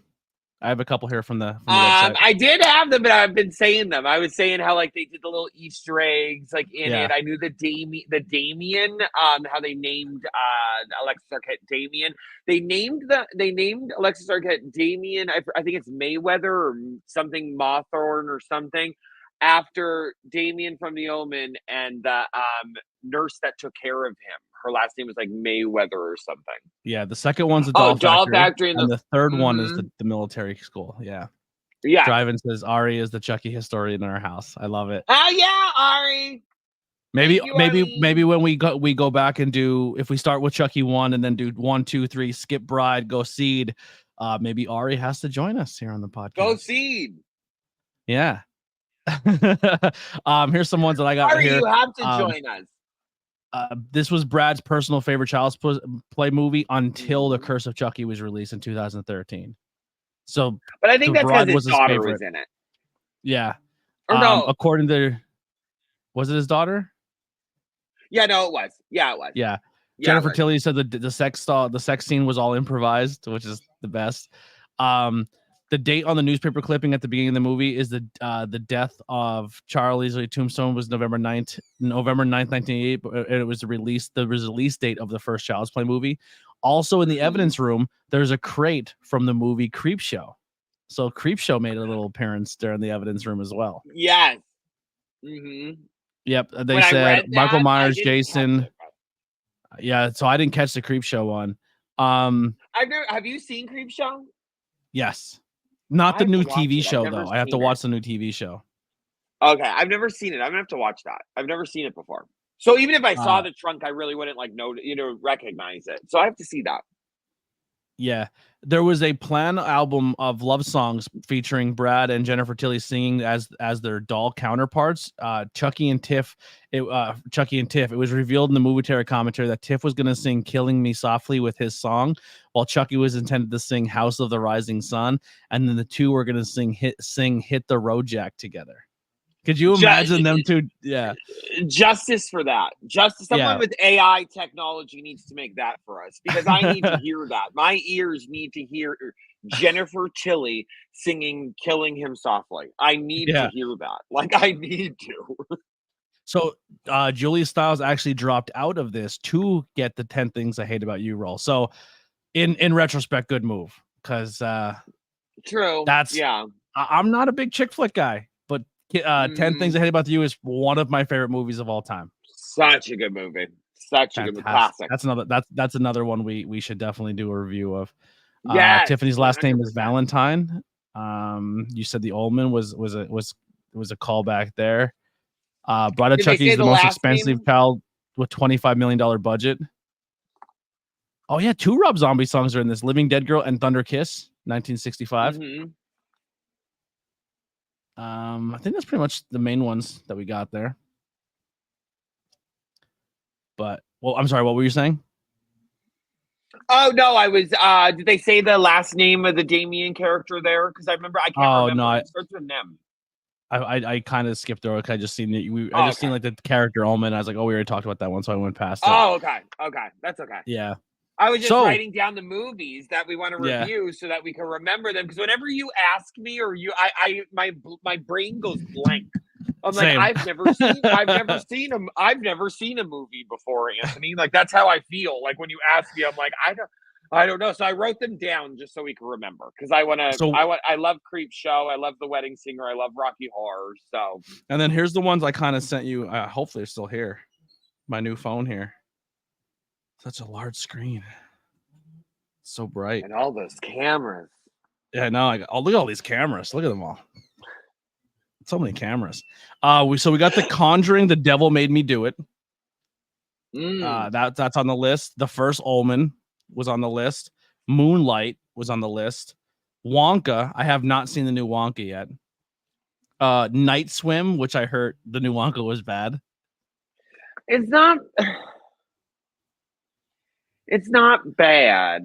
I have a couple here from the website. I did have them, but I've been saying them. I was saying how like they did the little Easter eggs like in it. I knew the Damien, how they named Alexis Arquette Damien. They named Alexis Arquette Damien. I think it's Mayweather or something Mothorn or something, after Damien from The Omen and the nurse that took care of him. Her last name was like Mayweather or something. Yeah, the second one's a doll factory, and the third one is the military school. Yeah. Yeah. Drive-In says Ari is the Chucky historian in our house. I love it. Oh yeah, Ari. Maybe when we go back and do, if we start with Chucky 1 and then do 1, 2, 3, skip Bride, go Seed. Maybe Ari has to join us here on the podcast. Go Seed. Yeah. Here's some ones that I got Ari, here. You have to join us. This was Brad's personal favorite Child's Play movie until The Curse of Chucky was released in 2013. So, but I think that's because his daughter was in it. Yeah. Or no. According to, was it his daughter? Yeah, no, it was. Yeah, it was. Yeah. Jennifer Tilly said the sex scene was all improvised, which is the best. The date on the newspaper clipping at the beginning of the movie is the death of Charlie's tombstone was November 9th, 1988. But it was the release date of the first Child's Play movie. Also in the evidence room, there's a crate from the movie Creepshow. So Creepshow made a little appearance during the evidence room as well. Yes. Mm-hmm. Yep. They said Michael Myers, Jason. Yeah. So I didn't catch the Creepshow one. Have you seen Creepshow? Yes. Not the new TV show, though. I have to watch the new TV show. Okay. I've never seen it. I'm going to have to watch that. I've never seen it before. So even if I saw the trunk, I really wouldn't recognize it. So I have to see that. Yeah. There was a planned album of love songs featuring Brad and Jennifer Tilly singing as their doll counterparts. Chucky and Tiff. It was revealed in the movie Terror commentary that Tiff was going to sing "Killing Me Softly" with his song, while Chucky was intended to sing "House of the Rising Sun," and then the two were going to sing "Hit the Road Jack" together. Could you imagine them two? Yeah. Justice for that. Someone with AI technology needs to make that for us, because I need to hear that. My ears need to hear Jennifer Tilly singing "Killing Him Softly." I need to hear that. Like, I need to. So Julia Stiles actually dropped out of this to get the 10 Things I Hate About You role. So in retrospect, good move, because true. I'm not a big chick flick guy, but 10 Things I Hate About You is one of my favorite movies of all time. Such a good movie. Such a good classic. That's another one we should definitely do a review of. Tiffany's last 100%. Name is Valentine. You said the Oldman was a callback there. Bride of Chucky is the most expensive child with $25 million budget. Oh yeah, 2 Rob Zombie songs are in this: "Living Dead Girl" and "Thunder Kiss," 1965. I think that's pretty much the main ones that we got there. But I'm sorry, what were you saying? Oh no, I was. Did they say the last name of the Damien character there? Because I remember, I can't remember. No, it starts with an M. I kind of skipped over. I just seen it. I just seen like the character Omen. I was like, oh, we already talked about that one, so I went past it. Oh, okay, that's okay. Yeah. I was just writing down the movies that we want to review so that we can remember them. Because whenever you ask me or my brain goes blank. I'm like, I've never seen a movie before, Anthony. Like, that's how I feel. Like, when you ask me, I'm like, I don't know. So I wrote them down just so we can remember, because I love Creepshow. I love The Wedding Singer. I love Rocky Horror. So, and then here's the ones I kind of sent you. Hopefully they're still here. My new phone here. Such a large screen. So bright. And all those cameras. Yeah, no, look at all these cameras. Look at them all. So many cameras. We got The Conjuring, The Devil Made Me Do It. That's on the list. The first Omen was on the list. Moonlight was on the list. Wonka. I have not seen the new Wonka yet. Night Swim, which I heard the new Wonka was bad. It's not bad.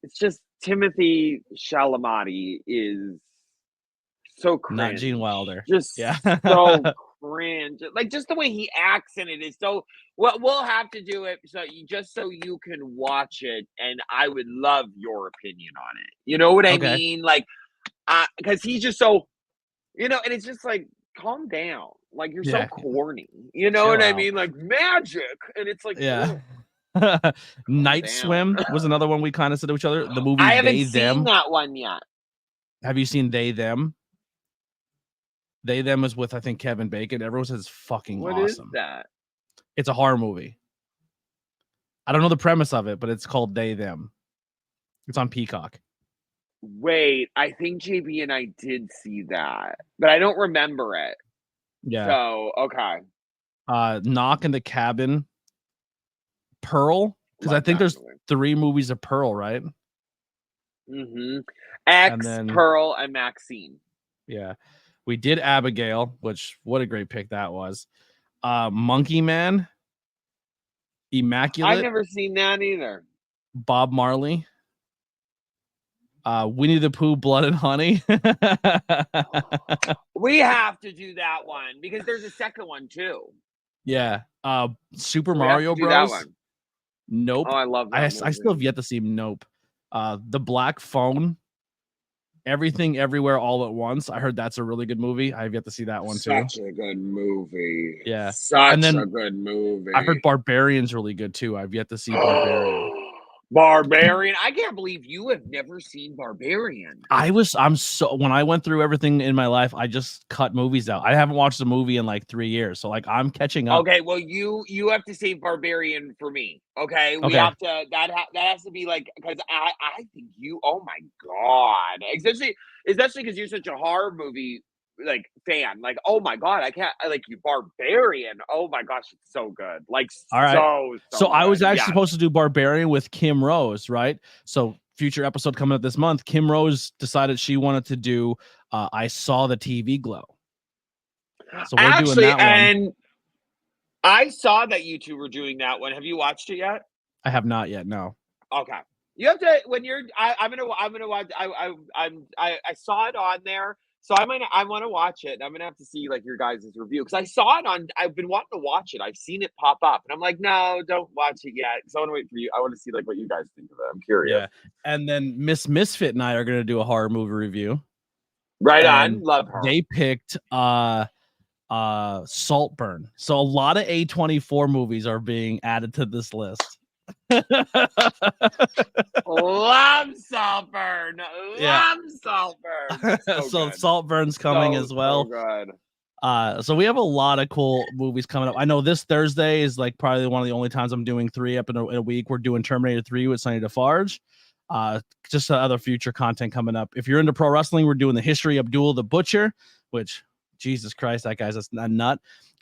It's just Timothy Chalamet is so cringe. Not Gene Wilder. Just so cringe. Like just the way he acts in it is so. Well, we'll have to do it just so you can watch it, and I would love your opinion on it. You know what I Okay. mean? Like, because he's just so, and it's just like, calm down. Like you're so Yeah. corny. You know Chill what I out. mean? Like magic, and it's like, Yeah. calm Night down. Swim was another one we kind of said to each other. The movie I haven't They seen Them. that one yet. Have you seen They Them? They Them is with, I think, Kevin Bacon. Everyone says it's fucking What is awesome. that? It's a horror movie. I don't know the premise of it, but it's called They Them. It's on Peacock. Wait, I think JB and I did see that, but I don't remember it. Yeah. So, okay. Knock in the Cabin. Pearl, because I think there's 3 movies of Pearl, right? Mm-hmm. X, Pearl, and Maxine. Yeah. We did Abigail, which what a great pick that was. Monkey Man. Immaculate. I've never seen that either. Bob Marley. Winnie the Pooh, Blood and Honey. We have to do that one because there's a second one too. Yeah. Super Mario Bros. That one. Nope. Oh, I love that. I still have yet to see Nope. The Black Phone. Everything Everywhere All at Once. I heard that's a really good movie. I have yet to see that one too. Such a good movie. Yeah. Such a good movie. I heard Barbarian's really good too. I've yet to see Barbarian. Barbarian. I can't believe you have never seen Barbarian. When I went through everything in my life, I just cut movies out. I haven't watched a movie in like 3 years. So like I'm catching up. Okay, well you have to save Barbarian for me. Okay. We have to that has to be like, because I think you, oh my God. Especially because you're such a horror movie like fan. Like, oh my God, I can't like you Barbarian. Oh my gosh, it's so good. Like all right. So I was actually supposed to do Barbarian with Kim Rose, right? So future episode coming up this month, Kim Rose decided she wanted to do I Saw the TV Glow. So we're doing that one. And I saw that you two were doing that one. Have you watched it yet? I have not yet. No. Okay. You have to when you're. I'm gonna watch. I saw it on there, so I want to watch it. And I'm gonna have to see like your guys' review because I saw it on. I've been wanting to watch it. I've seen it pop up, and I'm like, no, don't watch it yet. So I want to wait for you. I want to see like what you guys think of it. I'm curious. Yeah. And then Miss Misfit and I are gonna do a horror movie review. Right on. Love her. They picked Saltburn. So a lot of A24 movies are being added to this list. Love Saltburn. Love Saltburn. So Saltburn's coming as well. So good. So we have a lot of cool movies coming up. I know this Thursday is like probably one of the only times I'm doing 3 up in a week. We're doing Terminator 3 with Sonny Defarge. Just other future content coming up. If you're into pro wrestling, we're doing the history of Abdul the Butcher, which Jesus Christ, that guy's a nut.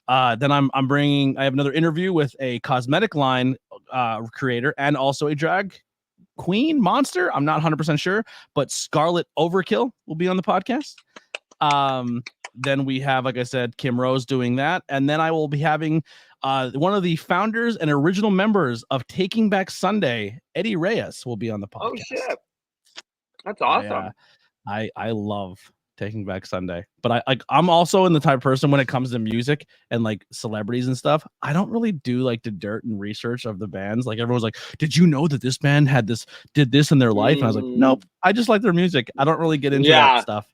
Then I have another interview with a cosmetic line creator and also a drag queen monster. I'm not 100% sure, but Scarlet Overkill will be on the podcast. Then we have, like I said, Kim Rose doing that. And then I will be having one of the founders and original members of Taking Back Sunday, Eddie Reyes, will be on the podcast. Oh, shit. That's awesome. I love Taking Back Sunday, but I'm also in the type of person when it comes to music and like celebrities and stuff. I don't really do like the dirt and research of the bands. Like everyone's like, did you know that this band did this in their life? And I was like, nope, I just like their music. I don't really get into that stuff.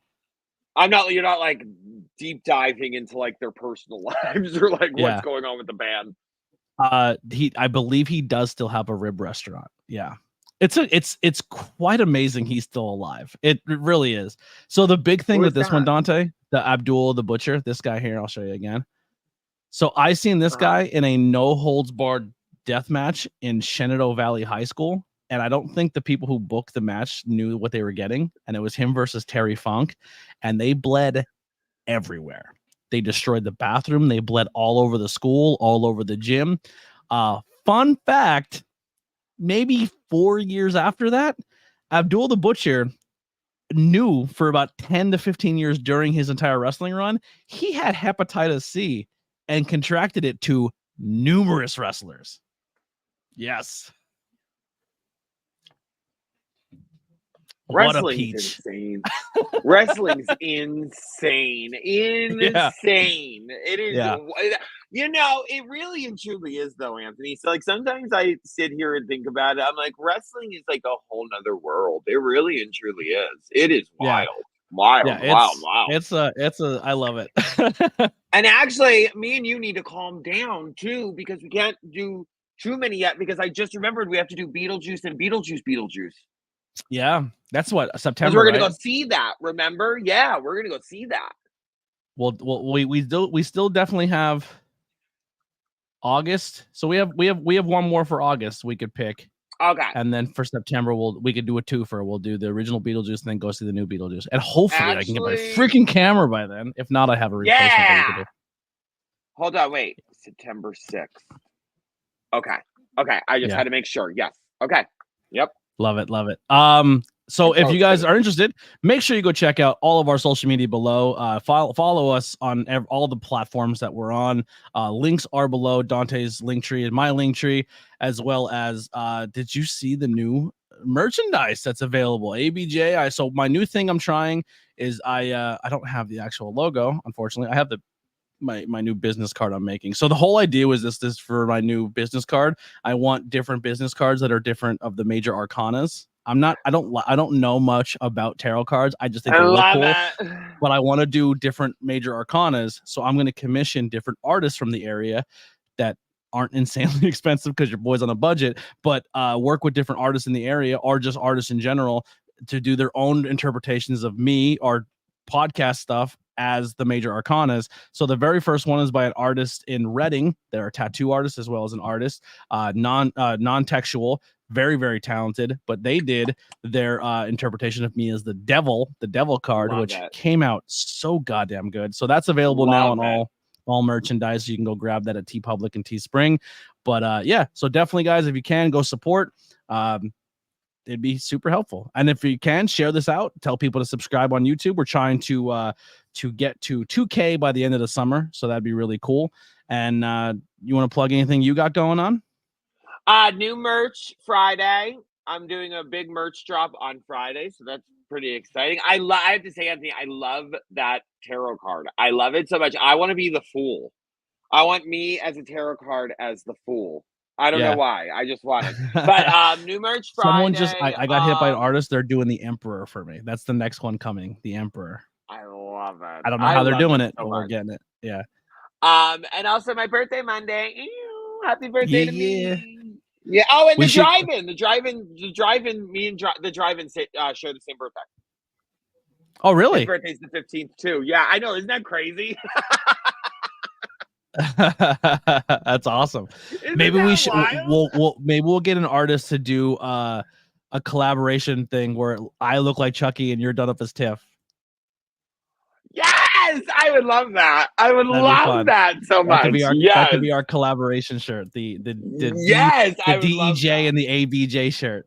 You're not like deep diving into like their personal lives or like what's going on with the band. I believe he does still have a rib restaurant. Yeah. It's quite amazing he's still alive. It really is. So the big thing with this one, Dante, the Abdul the Butcher, this guy here, I'll show you again. So I seen this guy in a no holds barred death match in Shenandoah Valley High School. And I don't think the people who booked the match knew what they were getting. And it was him versus Terry Funk. And they bled everywhere. They destroyed the bathroom. They bled all over the school, all over the gym. Fun fact, maybe 4 years after that, Abdul the Butcher knew for about 10 to 15 years during his entire wrestling run, he had hepatitis C and contracted it to numerous wrestlers. Yes. What a Wrestling's peach. insane. Wrestling's insane. Yeah. Insane. It is. Yeah. You know, it really and truly is, though, Anthony. So, like, sometimes I sit here and think about it. I'm like, wrestling is like a whole nother world. It really and truly is. It is Yeah. wild. Wild, Yeah. wild, wild. I love it. And actually, me and you need to calm down, too, because we can't do too many yet, because I just remembered we have to do Beetlejuice and Beetlejuice. Yeah. That's what, Because September, we're gonna right? go see that. Remember? Yeah, we're gonna go see that. Well, we still definitely have August. So we have one more for August we could pick. Okay. And then for September, we could do a twofer. We'll do the original Beetlejuice and then go see the new Beetlejuice. And hopefully I can get my freaking camera by then. If not, I have a replacement that we could do. Hold on, wait. September 6th. Okay. I just had to make sure. Yes. Okay. Yep. Love it. So if you guys are interested, make sure you go check out all of our social media below. Follow us on all the platforms that we're on. Links are below. Dante's link tree and my link tree, as well as did you see the new merchandise that's available? ABJ. So my new thing I'm trying is I don't have the actual logo, unfortunately. I have my new business card I'm making. So the whole idea was this for my new business card. I want different business cards that are different of the major arcanas. I don't know much about tarot cards. I just think they look cool. But I want to do different major arcanas. So I'm going to commission different artists from the area that aren't insanely expensive because your boy's on a budget, but work with different artists in the area or just artists in general to do their own interpretations of me or podcast stuff as the major arcanas. So the very first one is by an artist in Reading. They're a tattoo artist as well as an artist, non-textual, very, very talented, but they did their interpretation of me as the devil card, which came out so goddamn good. So that's available now on all merchandise. You can go grab that at TeePublic and Teespring. But yeah, so definitely, guys, if you can, go support. It'd be super helpful. And if you can, share this out. Tell people to subscribe on YouTube. We're trying to get to 2K by the end of the summer, so that'd be really cool. And you want to plug anything you got going on? New merch Friday. I'm doing a big merch drop on Friday, so that's pretty exciting. I have to say, Anthony, I love that tarot card. I love it so much. I want to be the fool. I want me as a tarot card as the fool. I don't know why. I just want it. But new merch Friday. I got hit by an artist. They're doing the Emperor for me. That's the next one coming. The Emperor. I love it. I don't know how they're doing it, but we're getting it. Yeah. And also my birthday Monday. Ew, happy birthday to me. Yeah. Oh, and the drive-in. Me and the drive-in share the same birthday. Oh, really? His birthday's the 15th too. Yeah, I know. Isn't that crazy? That's awesome. Maybe we should. Maybe we'll get an artist to do a collaboration thing where I look like Chucky and you're done up as Tiff. Yes, I would love that. I would love that so much. That could be our collaboration shirt. The DEJ and the ABJ shirt.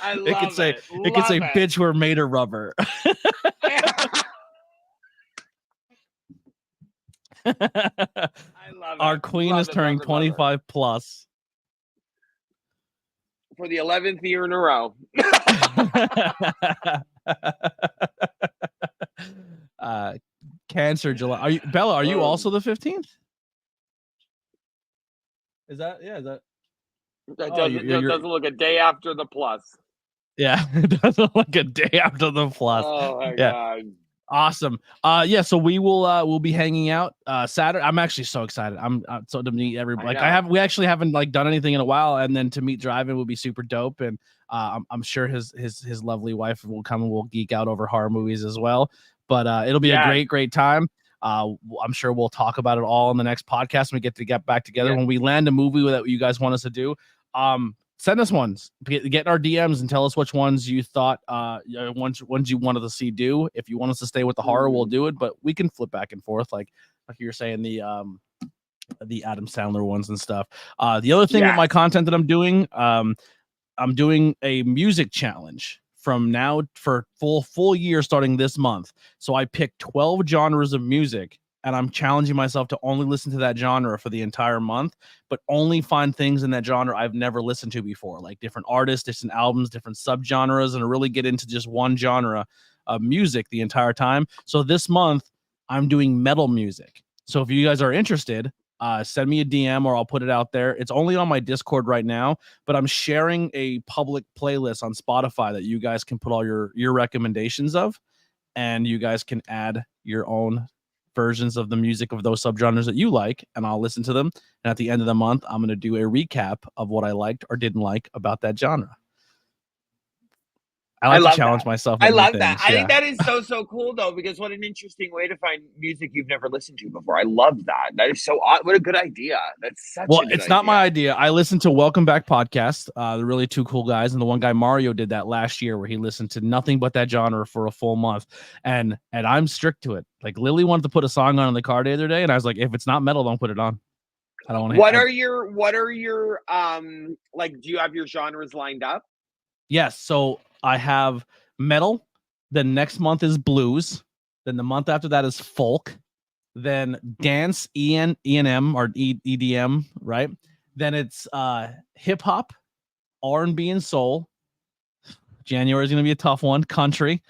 It could say, bitch, we're made of rubber. I love it. Our queen is turning 25 plus. For the 11th year in a row. Cancer July. Are you Bella? Are you also the 15th? Is that? That doesn't look a day after the plus. Yeah, it doesn't look a day after the plus. Oh my god. Awesome. Yeah, so we'll be hanging out Saturday. I'm actually so excited. I'm so to meet everybody. We actually haven't done anything in a while, and then to meet Drive-In will be super dope. And I'm sure his lovely wife will come and we'll geek out over horror movies as well. But it'll be a great time. I'm sure we'll talk about it all in the next podcast when we get back together. When we land a movie that you guys want us to do, send us ones. Get in our DMs and tell us which ones you thought ones you wanted to see do. If you want us to stay with the horror, we'll do it, but we can flip back and forth like you were saying, the Adam Sandler ones and stuff. The other thing with my content that I'm doing a music challenge from now for full year starting this month. So I picked 12 genres of music and I'm challenging myself to only listen to that genre for the entire month, but only find things in that genre I've never listened to before, like different artists, different albums, different subgenres, and really get into just one genre of music the entire time. So this month I'm doing metal music. So if you guys are interested, send me a DM or I'll put it out there. It's only on my Discord right now, but I'm sharing a public playlist on Spotify that you guys can put all your recommendations of, and you guys can add your own versions of the music of those subgenres that you like, and I'll listen to them. And at the end of the month, I'm going to do a recap of what I liked or didn't like about that genre. I like to challenge myself. I love that. I think that is so cool though, because what an interesting way to find music you've never listened to before. I love that. That is so odd. What a good idea. That's such a good idea. It's not my idea. I listened to Welcome Back podcast. They're really two cool guys, and the one guy Mario did that last year where he listened to nothing but that genre for a full month, and I'm strict to it. Like Lily wanted to put a song on in the car the other day, and I was like, if it's not metal, don't put it on. I don't want to. What are your like? Do you have your genres lined up? Yes. So I have metal. Then next month is blues. Then the month after that is folk. Then dance, ENM or EDM, right? Then it's hip hop, R&B, and soul. January is gonna be a tough one. Country.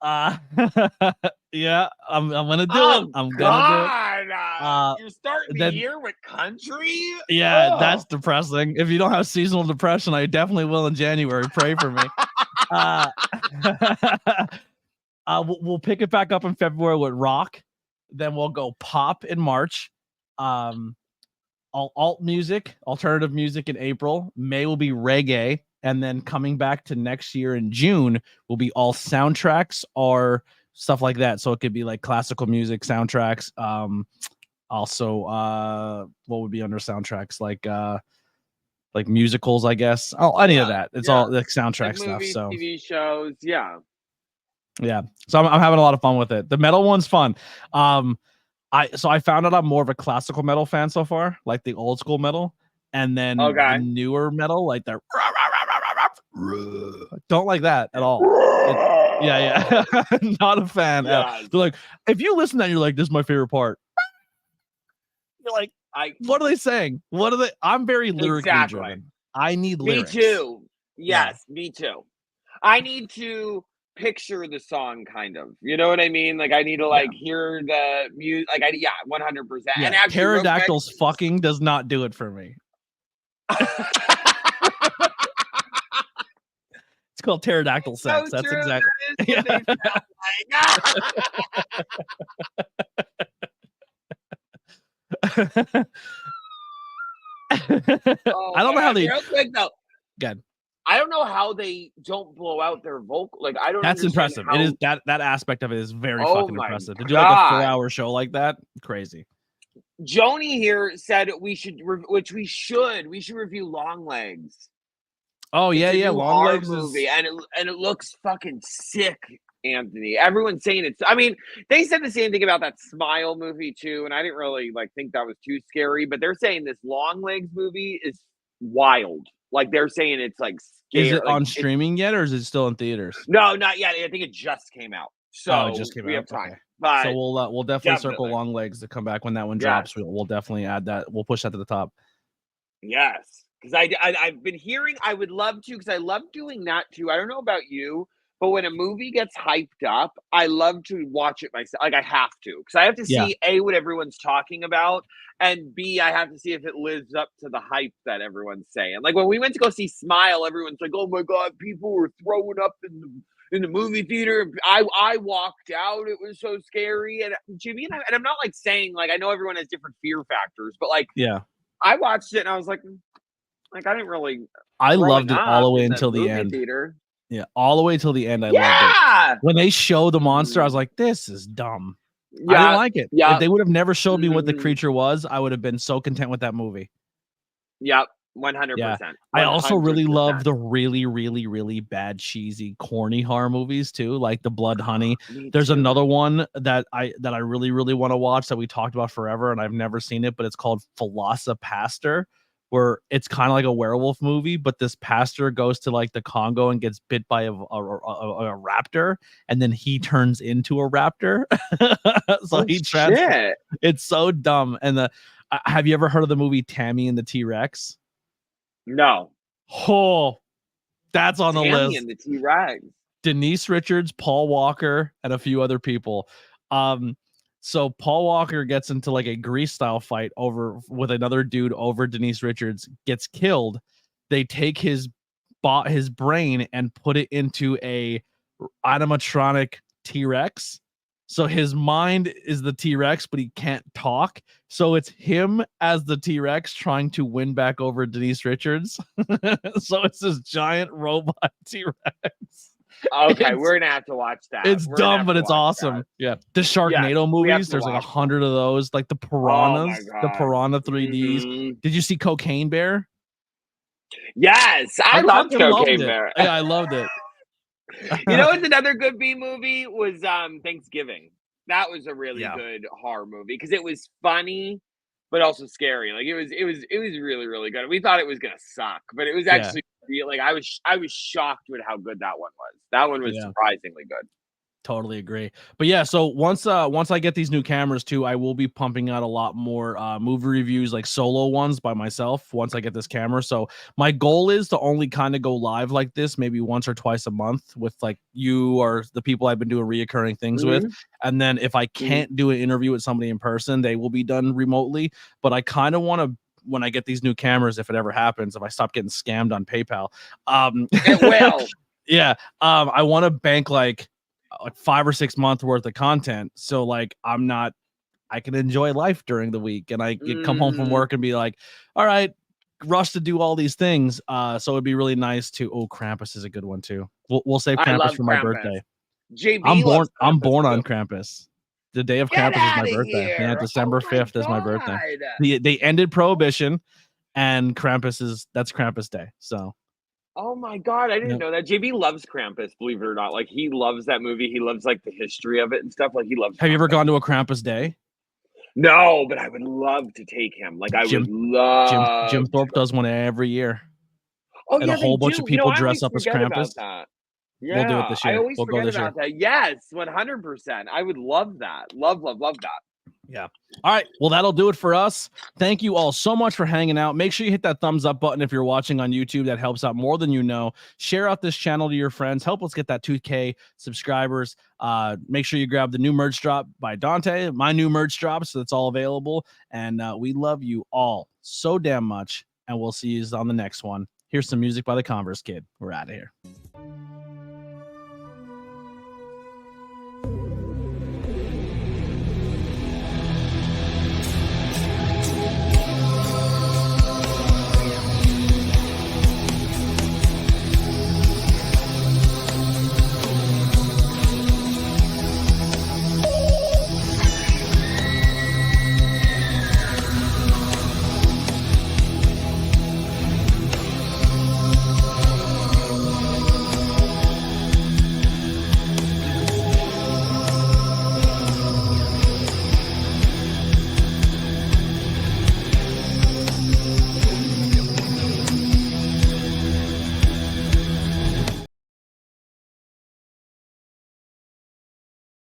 Yeah, I'm gonna do it. I'm gonna do it. You're starting the year with country? Yeah, that's depressing. If you don't have seasonal depression, I definitely will in January. Pray for me. We'll pick it back up in February with rock. Then we'll go pop in March. Alt music, alternative music in April. May will be reggae. And then coming back to next year in June will be all soundtracks or stuff like that. So it could be like classical music soundtracks. Also, what would be under soundtracks? Like musicals, I guess. Oh, any of that. It's all like soundtrack like movies, stuff. So TV shows, yeah. So I'm having a lot of fun with it. The metal one's fun. I found out I'm more of a classical metal fan so far, like the old school metal, and then the newer metal, like the don't like that at all. Yeah. Not a fan. They're like, if you listen to that, you're like, this is my favorite part. You're like, what are they saying? What are they? I'm very lyrically driven. I need lyrics. Me too. Yes, me too. I need to picture the song, kind of. You know what I mean? Like I need to hear the music. Like 100%. Yeah. And actually, pterodactyls fucking does not do it for me. It's called pterodactyl sex. That's true. Exactly. I don't know how they. Real quick though. Good. I don't know how they don't blow out their vocal. Like I don't. That's impressive. It is that aspect of it is very fucking impressive. To do like a 4-hour show like that, crazy. Joni here said we should review Long Legs. Oh yeah, Long Legs movie, and it looks fucking sick, Anthony. Everyone's saying it's. I mean, they said the same thing about that Smile movie too, and I didn't really think that was too scary. But they're saying this Long Legs movie is wild. Like they're saying it's like scary. Is it on streaming yet, or is it still in theaters? No, not yet. I think it just came out. So it just came out. We have time. Okay. But so we'll definitely circle Long Legs to come back when that one drops. We'll definitely add that. We'll push that to the top. Yes, because I've been hearing. I would love to, because I love doing that too. I don't know about you, but when a movie gets hyped up, I love to watch it myself. Like I have to, because I have to see A, what everyone's talking about, and B, I have to see if it lives up to the hype that everyone's saying. Like when we went to go see Smile, everyone's like, "Oh my god, people were throwing up in the movie theater." I walked out. It was so scary. And Jimmy and I'm not saying I know everyone has different fear factors, but I watched it and I was like I didn't really. I loved it all the way until the end. Theater. Yeah, all the way till the end. I loved it. When they show the monster, I was like, "This is dumb." I didn't like it. If they would have never showed me what the creature was, I would have been so content with that movie. Yep. 100%. I also really love the really, really, really bad, cheesy, corny horror movies too, like The Blood Honey. There's another one that I really, really want to watch that we talked about forever, and I've never seen it, but it's called Velocipaster, where it's kind of like a werewolf movie, but this pastor goes to like the Congo and gets bit by a raptor, and then he turns into a raptor. So he transforms. It's so dumb. And have you ever heard of the movie Tammy and the T-Rex? No. Oh, that's on the list. Tammy and the T-Rex. Denise Richards, Paul Walker, and a few other people. So Paul Walker gets into like a grease style fight with another dude over Denise Richards, gets killed. They take his brain and put it into a animatronic T-Rex. So his mind is the T-Rex, but he can't talk. So it's him as the T-Rex trying to win back over Denise Richards. So it's this giant robot T-Rex. Okay, we're gonna have to watch that. It's dumb, but it's awesome. Yeah, the Sharknado movies. There's like 100 of those, like the piranhas, the piranha 3Ds. Mm-hmm. Did you see Cocaine Bear? Yes, I loved Cocaine Bear. Yeah, I loved it. You know what's another good B movie was Thanksgiving. That was a really good horror movie because it was funny but also scary. Like it was really, really good. We thought it was gonna suck, but it was actually like I was shocked with how good that one was. That one was surprisingly good. Totally agree. But yeah, so once I get these new cameras too, I will be pumping out a lot more movie reviews, like solo ones by myself once I get this camera. So my goal is to only kind of go live like this maybe once or twice a month with like you or the people I've been doing reoccurring things with. And then if I can't do an interview with somebody in person, they will be done remotely. But I kind of want to, when I get these new cameras, if it ever happens, if I stop getting scammed on PayPal, it will. Yeah. I want to bank like 5 or 6 months worth of content, so like I can enjoy life during the week, and I can come home from work and be like, all right, rush to do all these things. So it'd be really nice to. Oh, Krampus is a good one too. We'll save Krampus for my birthday. JB I'm born on Krampus. The day of Krampus is my birthday. Here. Yeah, December 5th is my birthday. They ended Prohibition, and that's Krampus Day. So. Oh my God, I didn't know that. JB loves Krampus, believe it or not. Like he loves that movie. He loves like the history of it and stuff. Like he loves. Have you ever gone to a Krampus Day? No, but I would love to take him. Like I would love. Jim Thorpe does one every year. Oh, and a whole bunch of people dress up as Krampus. Yeah, we'll do it this year. I always forget about that. Yes, 100%. I would love that. Love that. Yeah. All right. Well, that'll do it for us. Thank you all so much for hanging out. Make sure you hit that thumbs up button if you're watching on YouTube. That helps out more than you know. Share out this channel to your friends. Help us get that 2K subscribers. Make sure you grab the new merch drop by Dante, my new merch drop, so it's all available. And we love you all so damn much. And we'll see you on the next one. Here's some music by the Converse Kid. We're out of here.